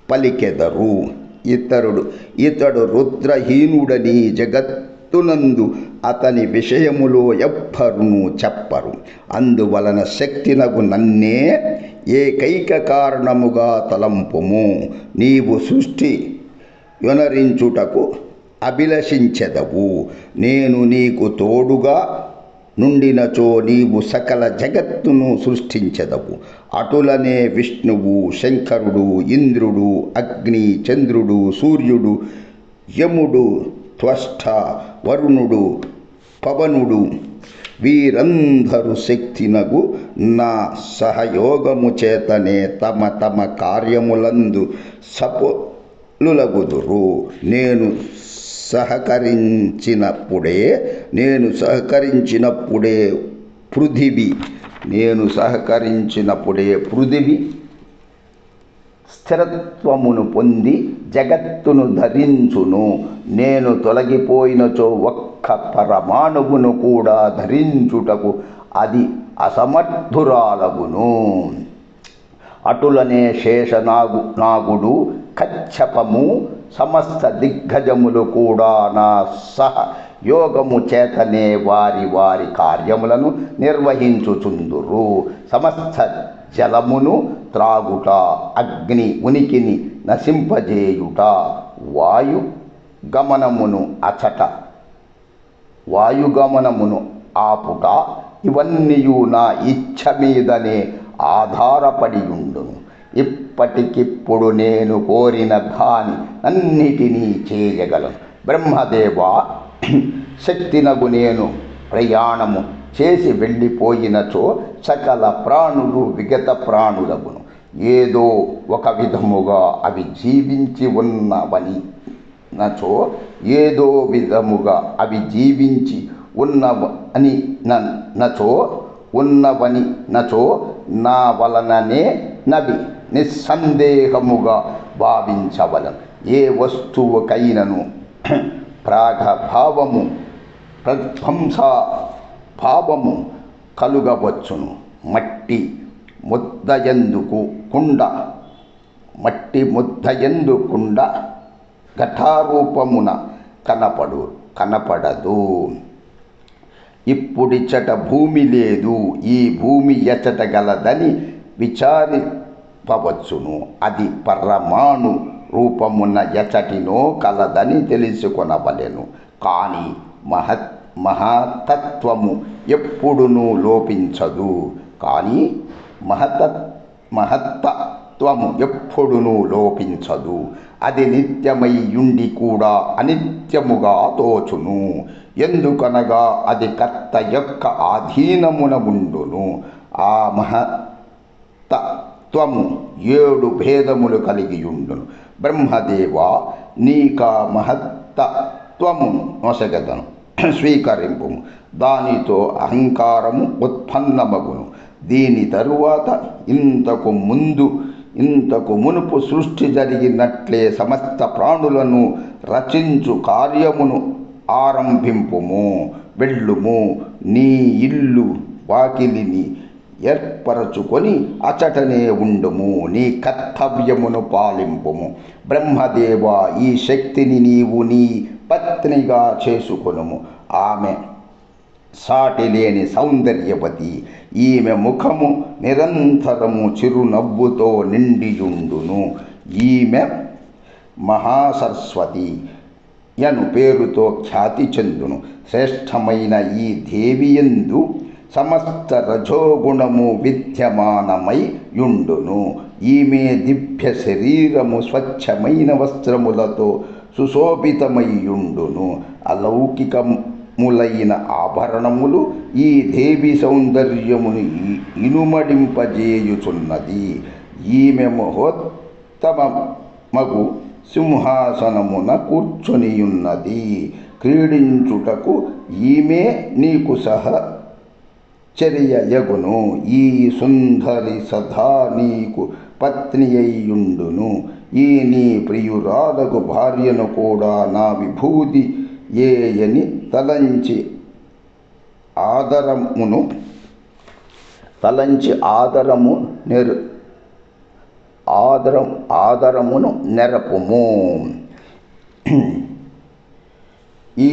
పలికెదరు. ఇతడు రుద్రహీనుడని జగత్తునందు అతని విషయములో ఎవ్వరునూ చెప్పరు. అందువలన శక్తినగు నన్నే ఏకైక కారణముగా తలంపుము. నీవు సృష్టి యొనరించుటకు అభిలషించెదవు. నేను నీకు తోడుగా నుండినచో నీవు సకల జగత్తును సృష్టించెదవు. అటులనే విష్ణువు, శంకరుడు, ఇంద్రుడు, అగ్ని, చంద్రుడు, సూర్యుడు, యముడు, త్వష్ట, వరుణుడు, పవనుడు వీరందరూ శక్తినగు నా సహయోగము చేతనే తమ తమ కార్యములందు సఫలులగుదురు. నేను సహకరించినప్పుడే పృథివీ స్థిరత్వమును పొంది జగత్తును ధరించును. నేను తొలగిపోయినచో ఒక్క పరమాణువును కూడా ధరించుటకు అది అసమర్థురాలగును. అటులనే శేషనాగుడు, కచ్చపము, సమస్త దిగ్గజములు కూడా నా సహయోగము చేతనే వారి వారి కార్యములను నిర్వహించుచుందురు. సమస్త జలమును త్రాగుట, అగ్ని ఉనికిని నశింపజేయుట, వాయుగమనమును ఆపుట ఇవన్నీయు నా ఇచ్ఛ మీదనే ఆధారపడియుండును. ఇప్పటికిప్పుడు నేను కోరిన దాని అన్నిటినీ చేయగలను. బ్రహ్మదేవా, శక్తినగు నేను ప్రయాణము చేసి వెళ్ళిపోయినచో సకల ప్రాణులు విగత ప్రాణులగును. ఏదో ఒక విధముగా అవి జీవించి ఉన్నవనినచో నా వలననే నవి నిస్సందేహముగా భావించవలను. ఏ వస్తువుకైనను ప్రాగభావము ప్రధ్వంస భావము కలుగవచ్చును. మట్టి ముద్దయందు కుండ ఘటారూపమున కనపడదు. ఇప్పుడిచ్చట భూమి లేదు, ఈ భూమి ఎచ్చట గలదని విచారింపవచ్చును. అది పరమాణు రూపమున ఎచ్చటినో కలదని తెలుసుకొనవలెను. కానీ మహత్తత్వము ఎప్పుడునూ లోపించదు. మహత్తత్వము ఎప్పుడునూ లోపించదు. అది నిత్యమయ్యుండి కూడా అనిత్యముగా తోచును. ఎందుకనగా అది కర్త యొక్క ఆధీనమున ఉండును. ఆ మహత్తత్వము 7 భేదములు కలిగియుండును. బ్రహ్మదేవా, నీకా మహత్తత్వము నొసగదను, స్వీకరింపుము. దానితో అహంకారము ఉత్పన్నమగును. దీని తరువాత ఇంతకు మునుపు సృష్టి జరిగినట్లే సమస్త ప్రాణులను రచించు కార్యమును ఆరంభింపుము. వెళ్ళుము, నీ ఇల్లు వాకిలిని ఏర్పరచుకొని అచటనే ఉండుము. నీ కర్తవ్యమును పాలింపుము. బ్రహ్మదేవ, ఈ శక్తిని నీవు నీ పత్నిగా చేసుకొనుము. ఆమె సాటిలేని సౌందర్యవతి. ఈమె ముఖము నిరంతరము చిరునవ్వుతో నిండియుండును. ఈమె మహాసరస్వతి యను పేరుతో ఖ్యాతి చెందును. శ్రేష్టమైన ఈ దేవియందు సమస్త రజోగుణము విద్యమానమై యుండును. ఈమె దివ్య శరీరము స్వచ్ఛమైన వస్త్రములతో సుశోభితమయ్యుండును. అలౌకికములైన ఆభరణములు ఈ దేవి సౌందర్యమును ఇనుమడింపజేయుచున్నది. ఈమె మహోత్తమగు సింహాసనమున కూర్చొనియున్నది. క్రీడించుటకు ఈమె నీకు సహచర్యయగును. ఈ సుందరి సదా నీకు పత్ని అయ్యుండును. ఈ నీ ప్రియురాలకు భార్యను కూడా నా విభూతి ఏయని తలంచి ఆదరమును నెరపుము. ఈ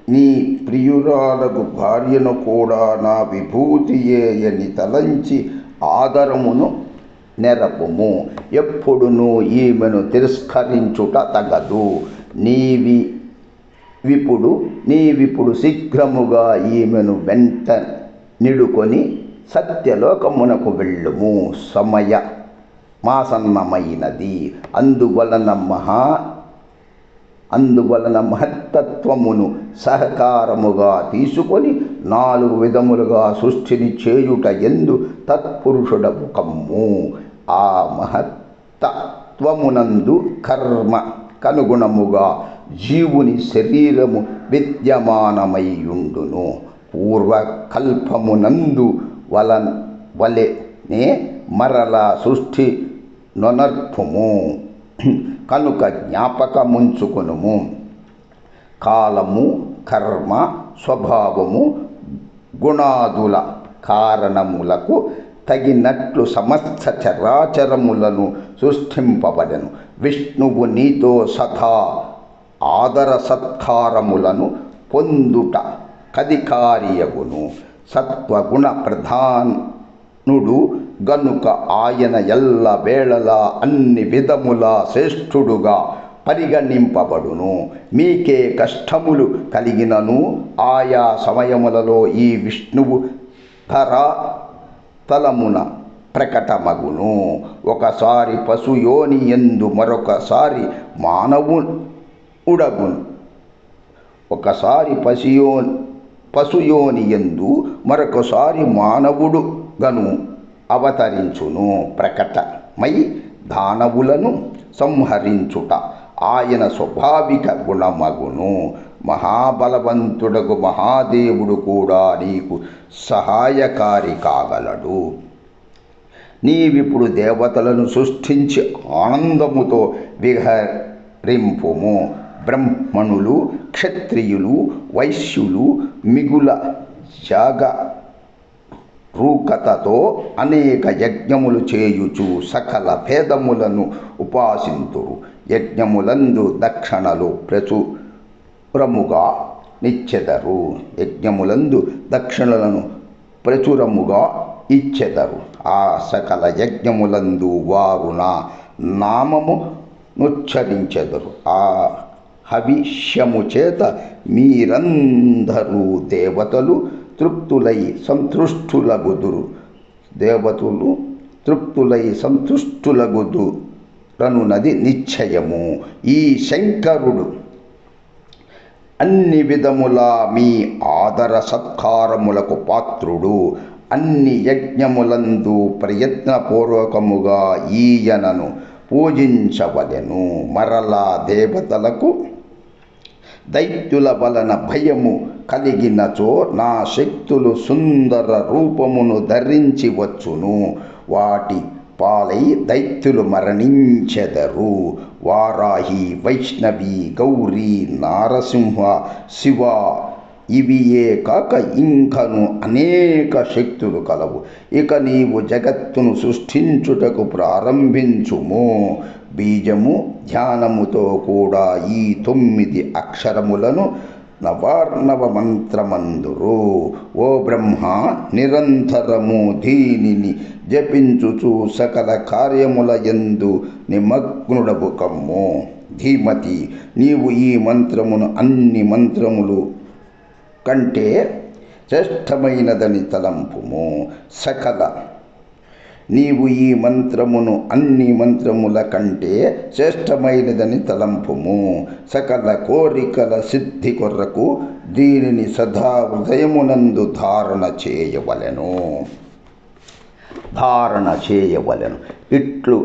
నీ ప్రియురాలకు భార్యను కూడా నా విభూతి ఏయని తలంచి ఆదరమును నెరపుము. ఎప్పుడునూ ఈమెను తిరస్కరించుట తగదు. నీవిప్పుడు శీఘ్రముగా ఈమెను వెంట నిడుకొని సత్యలోకమునకు వెళ్ళుము. సమయమాసన్నమైనది. అందువలన మహత్తత్వమును సహకారముగా తీసుకొని 4 విధములుగా సృష్టిని చేయుట ఎందు తత్పురుషుడవు కమ్ము. ఆ మహత్తత్వమునందు కర్మ కనుగుణముగా జీవుని శరీరము విద్యమానమయ్యుండును. పూర్వకల్పమునందు వలెనే మరలా సృష్టి నొనర్పుము. కనుక జ్ఞాపకముంచుకొనుము. కాలము, కర్మ, స్వభావము, గుణాదుల కారణములకు తగినట్లు సమస్త చరాచరములను సృష్టింపబడెను. విష్ణువు నీతో సదా ఆదర సత్కారములను పొందుట కధికారియగును. సత్వగుణ ప్రధానుడు గనుక ఆయన ఎల్ల వేళలా అన్ని విధములా శ్రేష్ఠుడుగా పరిగణింపబడును. మీకే కష్టములు కలిగినను ఆయా సమయములలో ఈ విష్ణువు తలమున ప్రకటమగును. ఒకసారి పశుయోని యందు మరొకసారి మానవుడగును. ఒకసారి పశుయోని యందు మరొకసారి మానవుడు గను అవతరించును. ప్రకటమై దానవులను సంహరించుట ఆయన స్వాభావిక గుణమగును. మహాబలవంతుడగు మహాదేవుడు కూడా నీకు సహాయకారి కాగలడు. నీవిప్పుడు దేవతలను సృష్టించి ఆనందముతో విహరింపుము. బ్రాహ్మణులు, క్షత్రియులు, వైశ్యులు మిగుల జాగరూకతతో అనేక యజ్ఞములు చేయుచు సకల భేదములను ఉపాసింతురు. యజ్ఞములందు దక్షిణలు ప్రచురముగా నిచ్చెదరు. యజ్ఞములందు దక్షిణలను ప్రచురముగా ఇచ్చెదరు. ఆ సకల యజ్ఞములందు వారు నా నామము నుచ్చరించెదరు. ఆ హవిష్యము చేత మీరందరూ దేవతలు తృప్తులై సంతృష్టులగుదురు. దేవతలు తృప్తులై సంతృష్టులగుదురనున్నది నిశ్చయము. ఈ శంకరుడు అన్ని విధములా మీ ఆదర సత్కారములకు పాత్రుడు. అన్ని యజ్ఞములందు ప్రయత్నపూర్వకముగా ఈయనను పూజించవలెను. మరలా దేవతలకు దైత్యుల వలన భయము కలిగినచో నా శక్తులు సుందర రూపమును ధరించి వచ్చును. వాటి పాలై దైత్యులు మరణించెదరు. వారాహి, వైష్ణవి, గౌరీ, నారసింహ, శివ ఇవియే కాక ఇంకను అనేక శక్తులు కలవు. ఇక నీవు జగత్తును సృష్టించుటకు ప్రారంభించుము. బీజము ధ్యానముతో కూడా ఈ 9 అక్షరములను నవార్ణవ మంత్రమందురు. ఓ బ్రహ్మ, నిరంతరము దీనిని జపించుచు సకల కార్యముల యందు నిమగ్నుడవు కమ్ము. ధీమతి, నీవు ఈ మంత్రమును అన్ని మంత్రములు కంటే శ్రేష్టమైనదని తలంపుము. నీవు ఈ మంత్రమును అన్ని మంత్రముల కంటే శ్రేష్టమైనదని తలంపుము. సకల కోరికల సిద్ధి కొరకు దీనిని సదా హృదయమునందు ధారణ చేయవలెను. ఇట్లు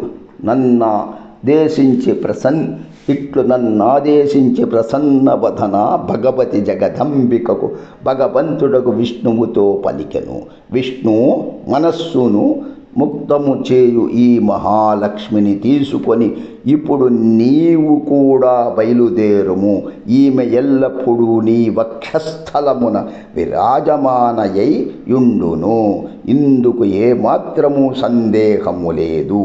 నన్నాదేశించి ప్రసన్నవదన భగవతి జగదంబికకు భగవంతుడకు విష్ణువుతో పలికెను. విష్ణు మనస్సును ముక్తము చేయు ఈ మహాలక్ష్మిని తీసుకొని ఇప్పుడు నీవు కూడా బయలుదేరుము. ఈమె ఎల్లప్పుడూ నీ వక్షస్థలమున విరాజమానయై యుండును. ఇందుకు ఏమాత్రము సందేహము లేదు.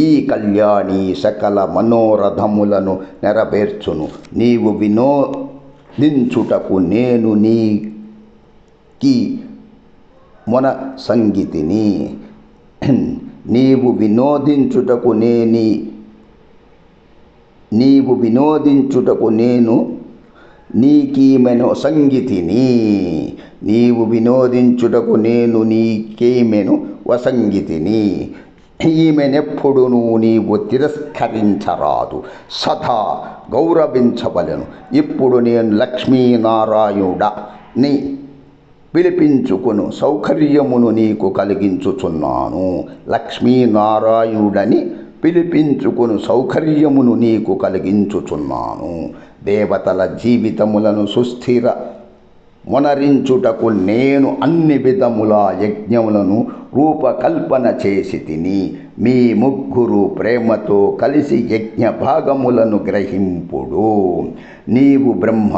ఈ కళ్యాణి సకల మనోరథములను నెరవేర్చును. నీవు వినోదించుటకు నేను నీకి మొన సంగీతిని. నీవు వినోదించుటకు నేను నీకీమెను సంగీతిని. ఈమెనెప్పుడునూ నీవు తిరస్కరించరాదు, సదా గౌరవించవలెను. ఇప్పుడు నేను లక్ష్మీనారాయణుడని పిలిపించుకును సౌకర్యమును నీకు కలిగించుచున్నాను. లక్ష్మీనారాయణుడని పిలిపించుకును సౌకర్యమును నీకు కలిగించుచున్నాను. దేవతల జీవితములను సుస్థిర మొనరించుటకు నేను అన్ని విధముల యజ్ఞములను రూపకల్పన చేసి తిని. మీ ముగ్గురు ప్రేమతో కలిసి యజ్ఞ భాగములను గ్రహింపుడు. నీవు బ్రహ్మ,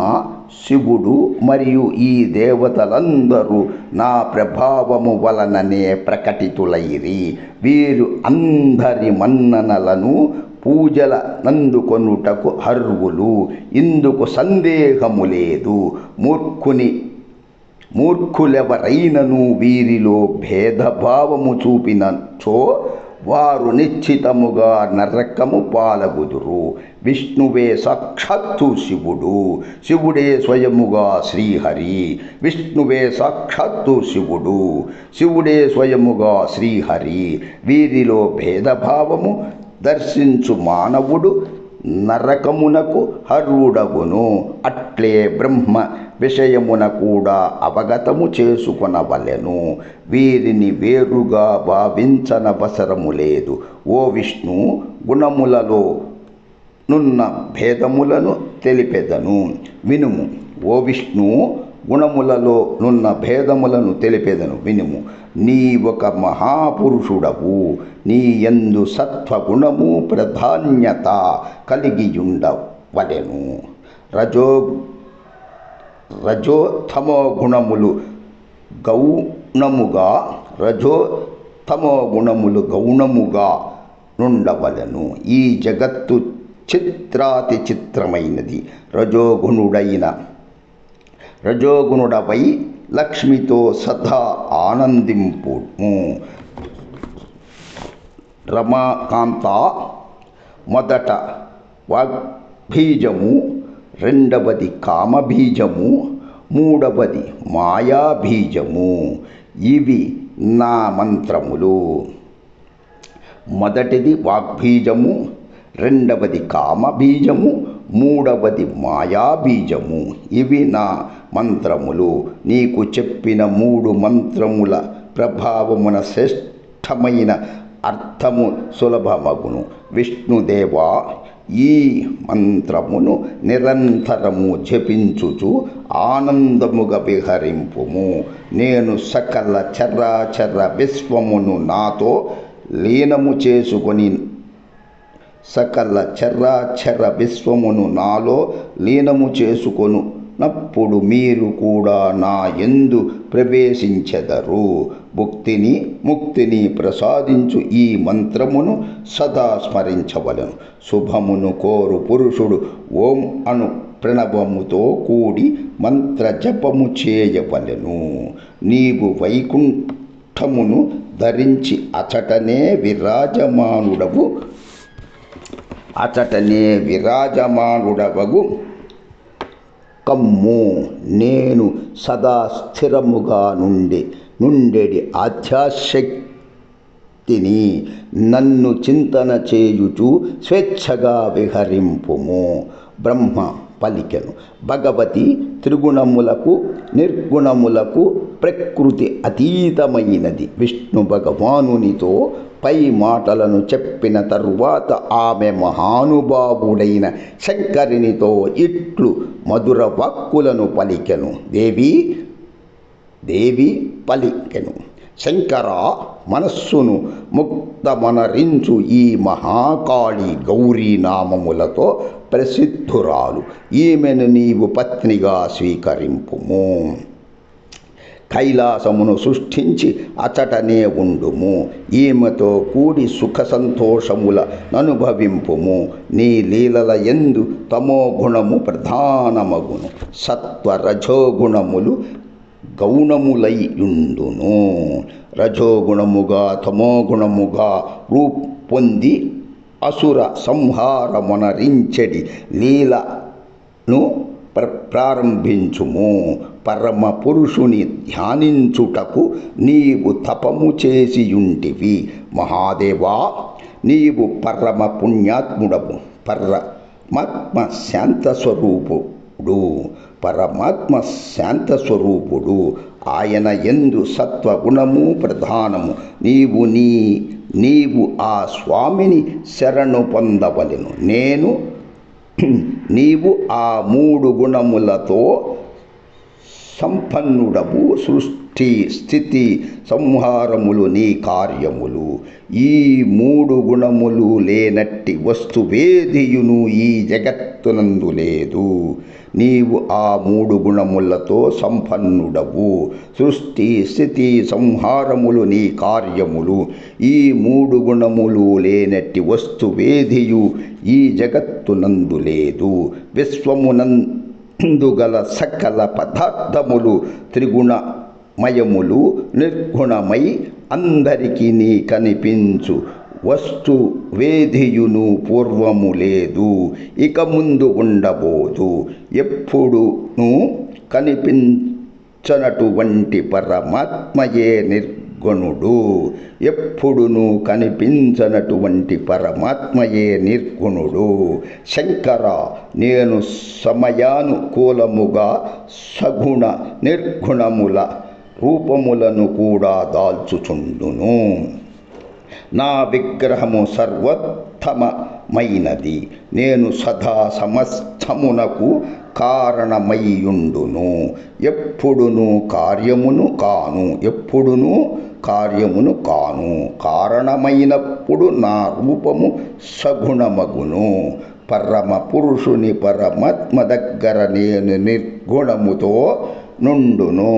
శివుడు మరియు ఈ దేవతలందరూ నా ప్రభావము వలననే ప్రకటితులైరి. వీరు అందరి మన్ననలను పూజల నందుకొనుటకు అర్హులు. ఇందుకు సందేహము లేదు. మూర్ఖులెవరైనను వీరిలో భేదభావము చూపినచో వారు నిశ్చితముగా నరకము పాలగుదురు. విష్ణువే సాక్షాత్తు శివుడు, శివుడే స్వయముగా శ్రీహరి. విష్ణువే సాక్షాత్తు శివుడు, శివుడే స్వయముగా శ్రీహరి. వీరిలో భేదభావము దర్శించు మానవుడు నరకమునకు అర్హుడగును. అట్లే బ్రహ్మ విషయమున కూడా అవగతము చేసుకొనవలెను. వీరిని వేరుగా భావించనవసరము లేదు. ఓ విష్ణు, గుణములలో నున్న భేదములను తెలిపెదను వినుము. ఓ విష్ణు, గుణములలో నున్న భేదములను తెలిపెదను వినుము. నీ ఒక మహాపురుషుడవు. నీ యందు సత్వగుణము ప్రాధాన్యత కలిగియుండవలెను. రజోత్తమో గుణములు గౌణముగా నుండవలను. ఈ జగత్తు చిత్రాతి చిత్రమైనది. రజోగుణుడవై లక్ష్మితో సదా ఆనందింపుము. రమాకాంత, మొదట వాగ్బీజము, రెండవది కామబీజము, మూడవది మాయాబీజము. ఇవి నా మంత్రములు. మొదటిది వాగ్బీజము, రెండవది కామబీజము, మూడవది మాయాబీజము. ఇవి నా మంత్రములు. నీకు చెప్పిన 3 మంత్రముల ప్రభావమున శ్రేష్టమైన అర్థము సులభమగును. విష్ణుదేవా, ఈ మంత్రమును నిరంతరము జపించుచు ఆనందముగా విహరింపుము. నేను సకల చరాచర విశ్వమును నాతో లీనము చేసుకొని నాలో లీనము చేసుకొనున్నప్పుడు మీరు కూడా నా యందు ప్రవేశించెదరు. ముక్తిని ప్రసాదించు ఈ మంత్రమును సదా స్మరించవలను. శుభమును కోరు పురుషుడు ఓం అను ప్రణవముతో కూడి మంత్ర జపము చేయవలెను. నీవు వైకుంఠమును ధరించి అచటనే విరాజమానుడవగు కమ్ము. నేను సదా స్థిరముగా నుండెడి ఆధ్యాశక్తిని నన్ను చింతన చేయుచు స్వేచ్ఛగా విహరింపుము. బ్రహ్మ పలికెను, భగవతి త్రిగుణములకు నిర్గుణములకు ప్రకృతి అతీతమైనది. విష్ణు భగవానునితో పై మాటలను చెప్పిన తరువాత ఆమె మహానుభావుడైన శంకరునితో ఇట్లు మధుర వాక్కులను పలికెను. దేవి పలికెను, శంకర, మనస్సును ముక్తమనరించు ఈ మహాకాళి గౌరీ నామములతో ప్రసిద్ధురాలు. ఈమెను నీవు పత్నిగా స్వీకరింపుము. కైలాసమును సృష్టించి అచటనే ఉండుము. ఈమెతో కూడి సుఖ సంతోషములననుభవింపుము. నీ లీలల యందు తమో గుణము ప్రధానమగును. సత్వ రజోగుణములు గౌణములైయుండును. రజోగుణముగా తమోగుణముగా రూపొంది అసుర సంహారమునరించెడి లీలను ప్రారంభించుము. పరమ పురుషుని ధ్యానించుటకు నీవు తపము చేసియుంటివి. మహాదేవా, నీవు పరమ పుణ్యాత్ముడవు, పరమాత్మ శాంతస్వరూపుడు. ఆయన యందు సత్వగుణము ప్రధానము. నీవు ఆ స్వామిని శరణు పొందవలెను. నీవు ఆ 3 గుణములతో సంపన్నుడవు. సృష్టి స్థితి సంహారములు నీ కార్యములు. ఈ 3 గుణములు లేనట్టి వస్తువేదియును ఈ జగత్తునందు లేదు. నీవు ఆ 3 గుణములతో సంపన్నుడవు. సృష్టి స్థితి సంహారములు నీ కార్యములు. ఈ 3 గుణములు లేనట్టి వస్తువేదియు ఈ జగత్తునందు లేదు. విశ్వమునందుగల సకల పదార్థములు త్రిగుణమయములు. నిర్గుణమై అందరికీ నీ కనిపించు వస్తువేదియును పూర్వము లేదు, ఇక ముందు ఉండబోదు. ఎప్పుడునూ కనిపించనటువంటి పరమాత్మయే నిర్గుణుడు. ఎప్పుడునూ కనిపించనటువంటి పరమాత్మయే నిర్గుణుడు. శంకర, నేను సమయానుకూలముగా సగుణ నిర్గుణముల రూపములను కూడా దాల్చుచుండును. నా విగ్రహము సర్వోత్తమమైనది. నేను సదా సమస్తమునకు కారణమయ్యుండును. ఎప్పుడునూ కార్యమును కాను. కారణమైనప్పుడు నా రూపము సగుణమగును. పరమ పురుషుని పరమాత్మ దగ్గర నేను నిర్గుణముతో నుండును.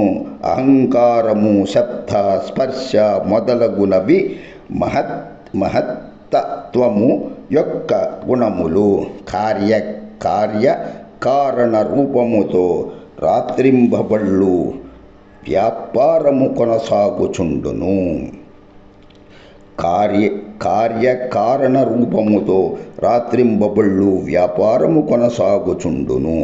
అహంకారము, శబ్ద, స్పర్శ మొదలగునవి మహత్తత్వము యొక్క గుణములు. కార్య కారణ రూపముతో రాత్రింబవళ్ళు వ్యాపారము కొనసాగుచుండును. కార్యకారణ రూపముతో రాత్రింబవళ్ళు వ్యాపారము కొనసాగుచుండును.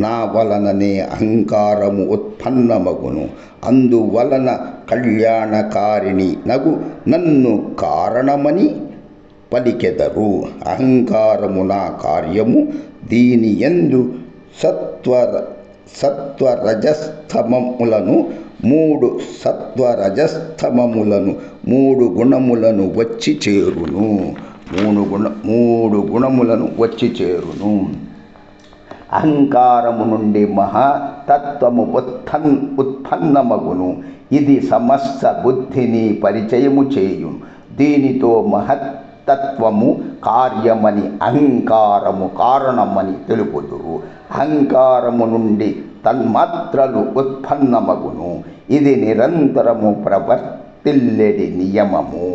నా వలననే అహంకారము ఉత్పన్నమగును. అందువలన కళ్యాణకారిణి నగు నన్ను కారణమని పలికెదరు. అహంకారము నా కార్యము, దీని యందు సత్వరజస్తమములను మూడు గుణములను వచ్చి చేరును. మూడు గుణములను వచ్చి చేరును. అహంకారము నుండి మహాతత్వము ఉత్పన్నమగును. ఇది సమస్త బుద్ధిని పరిచయము చేయును. దీనితో మహత్తత్వము కార్యమని, అహంకారము కారణమని తెలుపుదురు. అహంకారము నుండి తన్మాత్రలు ఉత్పన్నమగును. ఇది నిరంతరము ప్రవర్తిల్లెడి నియమము.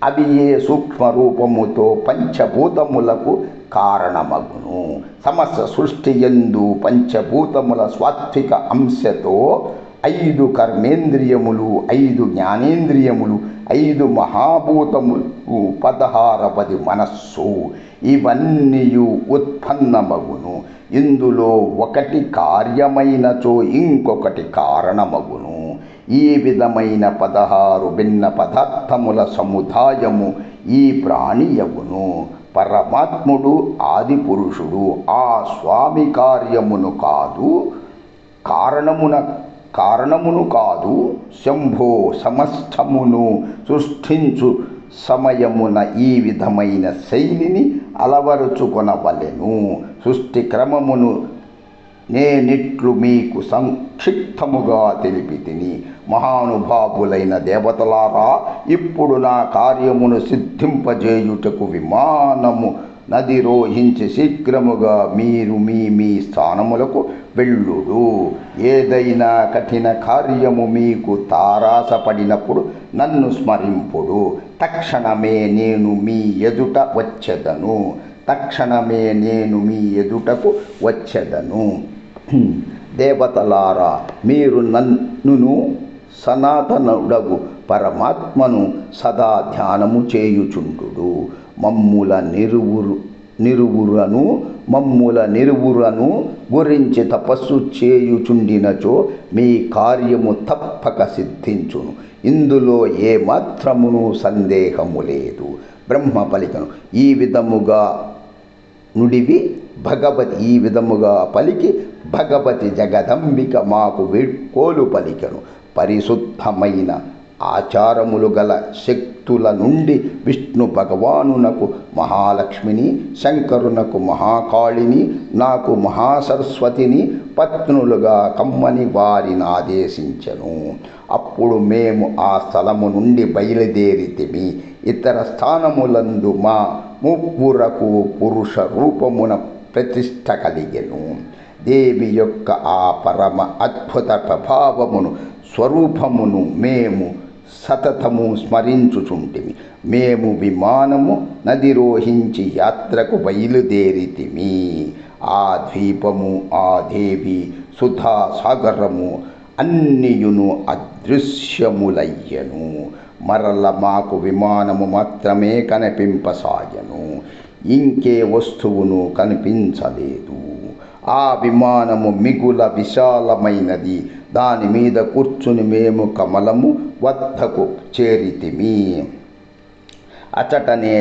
అవి ఏ సూక్ష్మరూపముతో పంచభూతములకు కారణమగును. సమస్త సృష్టి యందు పంచభూతముల సాత్విక అంశతో 5 కర్మేంద్రియములు, 5 జ్ఞానేంద్రియములు, 5 మహాభూతములు, 16వది మనస్సు, ఇవన్నీయు ఉత్పన్నమగును. ఇందులో ఒకటి కార్యమైనచో ఇంకొకటి కారణమగును. ఈ విధమైన 16 భిన్న పదార్థముల సముదాయము ఈ ప్రాణియగును. పరమాత్ముడు ఆది పురుషుడు. ఆ స్వామి కార్యమును కాదు, కారణమును కాదు, శంభో సమస్తమును సృష్టించు సమయమున ఈ విధమైన శైలిని అలవరుచుకొనవలెను. సృష్టి క్రమమును నేనిట్లు మీకు సంక్షిప్తముగా తెలిపితిని. మహానుభావులైన దేవతలారా, ఇప్పుడు నా కార్యమును సిద్ధింపజేయుటకు విమానము నదిరోహించి శీఘ్రముగా మీరు మీ స్థానములకు వెళ్ళుడు. ఏదైనా కఠిన కార్యము మీకు తారాసపడినప్పుడు నన్ను స్మరింపుడు. తక్షణమే నేను మీ ఎదుటకు వచ్చెదను. దేవతలారా, మీరు నన్నును సనాతనుడగు పరమాత్మను సదా ధ్యానము చేయుచుండు. మమ్ముల నిరువురను గురించి తపస్సు చేయుచుండినచో మీ కార్యము తప్పక సిద్ధించును. ఇందులో ఏ మాత్రమును సందేహము లేదు. బ్రహ్మ పలికను. ఈ విధముగా పలికి భగవతి జగదంబిక మాకు వీడ్కోలు పలికెను. పరిశుద్ధమైన ఆచారములు గల శక్తుల నుండి విష్ణు భగవానునకు మహాలక్ష్మిని, శంకరునకు మహాకాళిని, నాకు మహాసరస్వతిని పత్నులుగా కమ్మని వారిని ఆదేశించెను. అప్పుడు మేము ఆ స్థలము నుండి బయలుదేరితిమి. ఇతర స్థానములందు మా ముగ్గురకు పురుష రూపమున ప్రతిష్ఠ కలిగెను. దేవి యొక్క ఆ పరమ అద్భుత ప్రభావమును, స్వరూపమును మేము సతతము స్మరించుచుంటిమి. మేము విమానము నదిరోహించి యాత్రకు బయలుదేరితిమి. ఆ ద్వీపము, ఆ దేవి, సుధా సాగరము అన్నియును అదృశ్యములయ్యను. మరల మాకు విమానము మాత్రమే కనిపింపసాగెను. ఇంకే వస్తువును కనిపించలేదు. ఆ విమానము మిగుల విశాలమైనది. దాని మీద కూర్చుని మేము కమలము వద్దకు చేరితిమి. అచటనే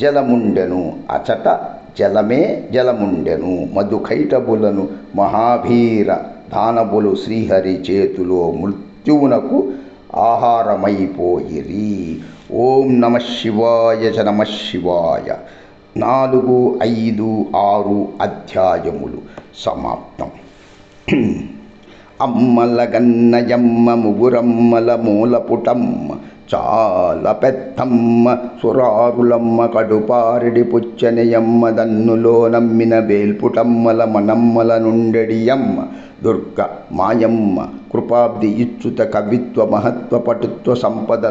జలముండెను. మధుకైటబులను మహాభీర దానవులు శ్రీహరి చేతిలో మృత్యువునకు ఆహారమైపోయిరి. ఓం నమః శివాయ చ నమః శివాయ. 4, 5, 6 అధ్యాయములు సమాప్తం. అమ్మల గన్నయమ్మ ముగురమ్మల మూలపుటమ్మ చాలా పెద్దమ్మ సురారులమ్మ కడుపారిడి పుచ్చనయమ్మ దన్నులో నమ్మిన వేల్పుటమ్మల మనమ్మల నుండెడియమ్మ దుర్గ మాయమ్మ కృపాబ్ది ఇచ్చుత కవిత్వ మహత్వ పటుత్వ సంపద.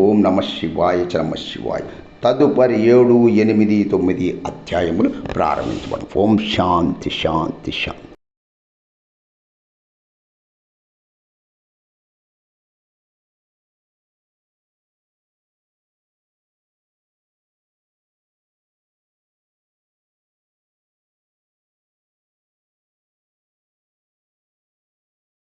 ఓం నమ శివాయ చ నమ శివాయ. తదుపరి 7, 8, 9 అధ్యాయములు ప్రారంభించబడి. ఓం శాంతి శాంతి శాంతి.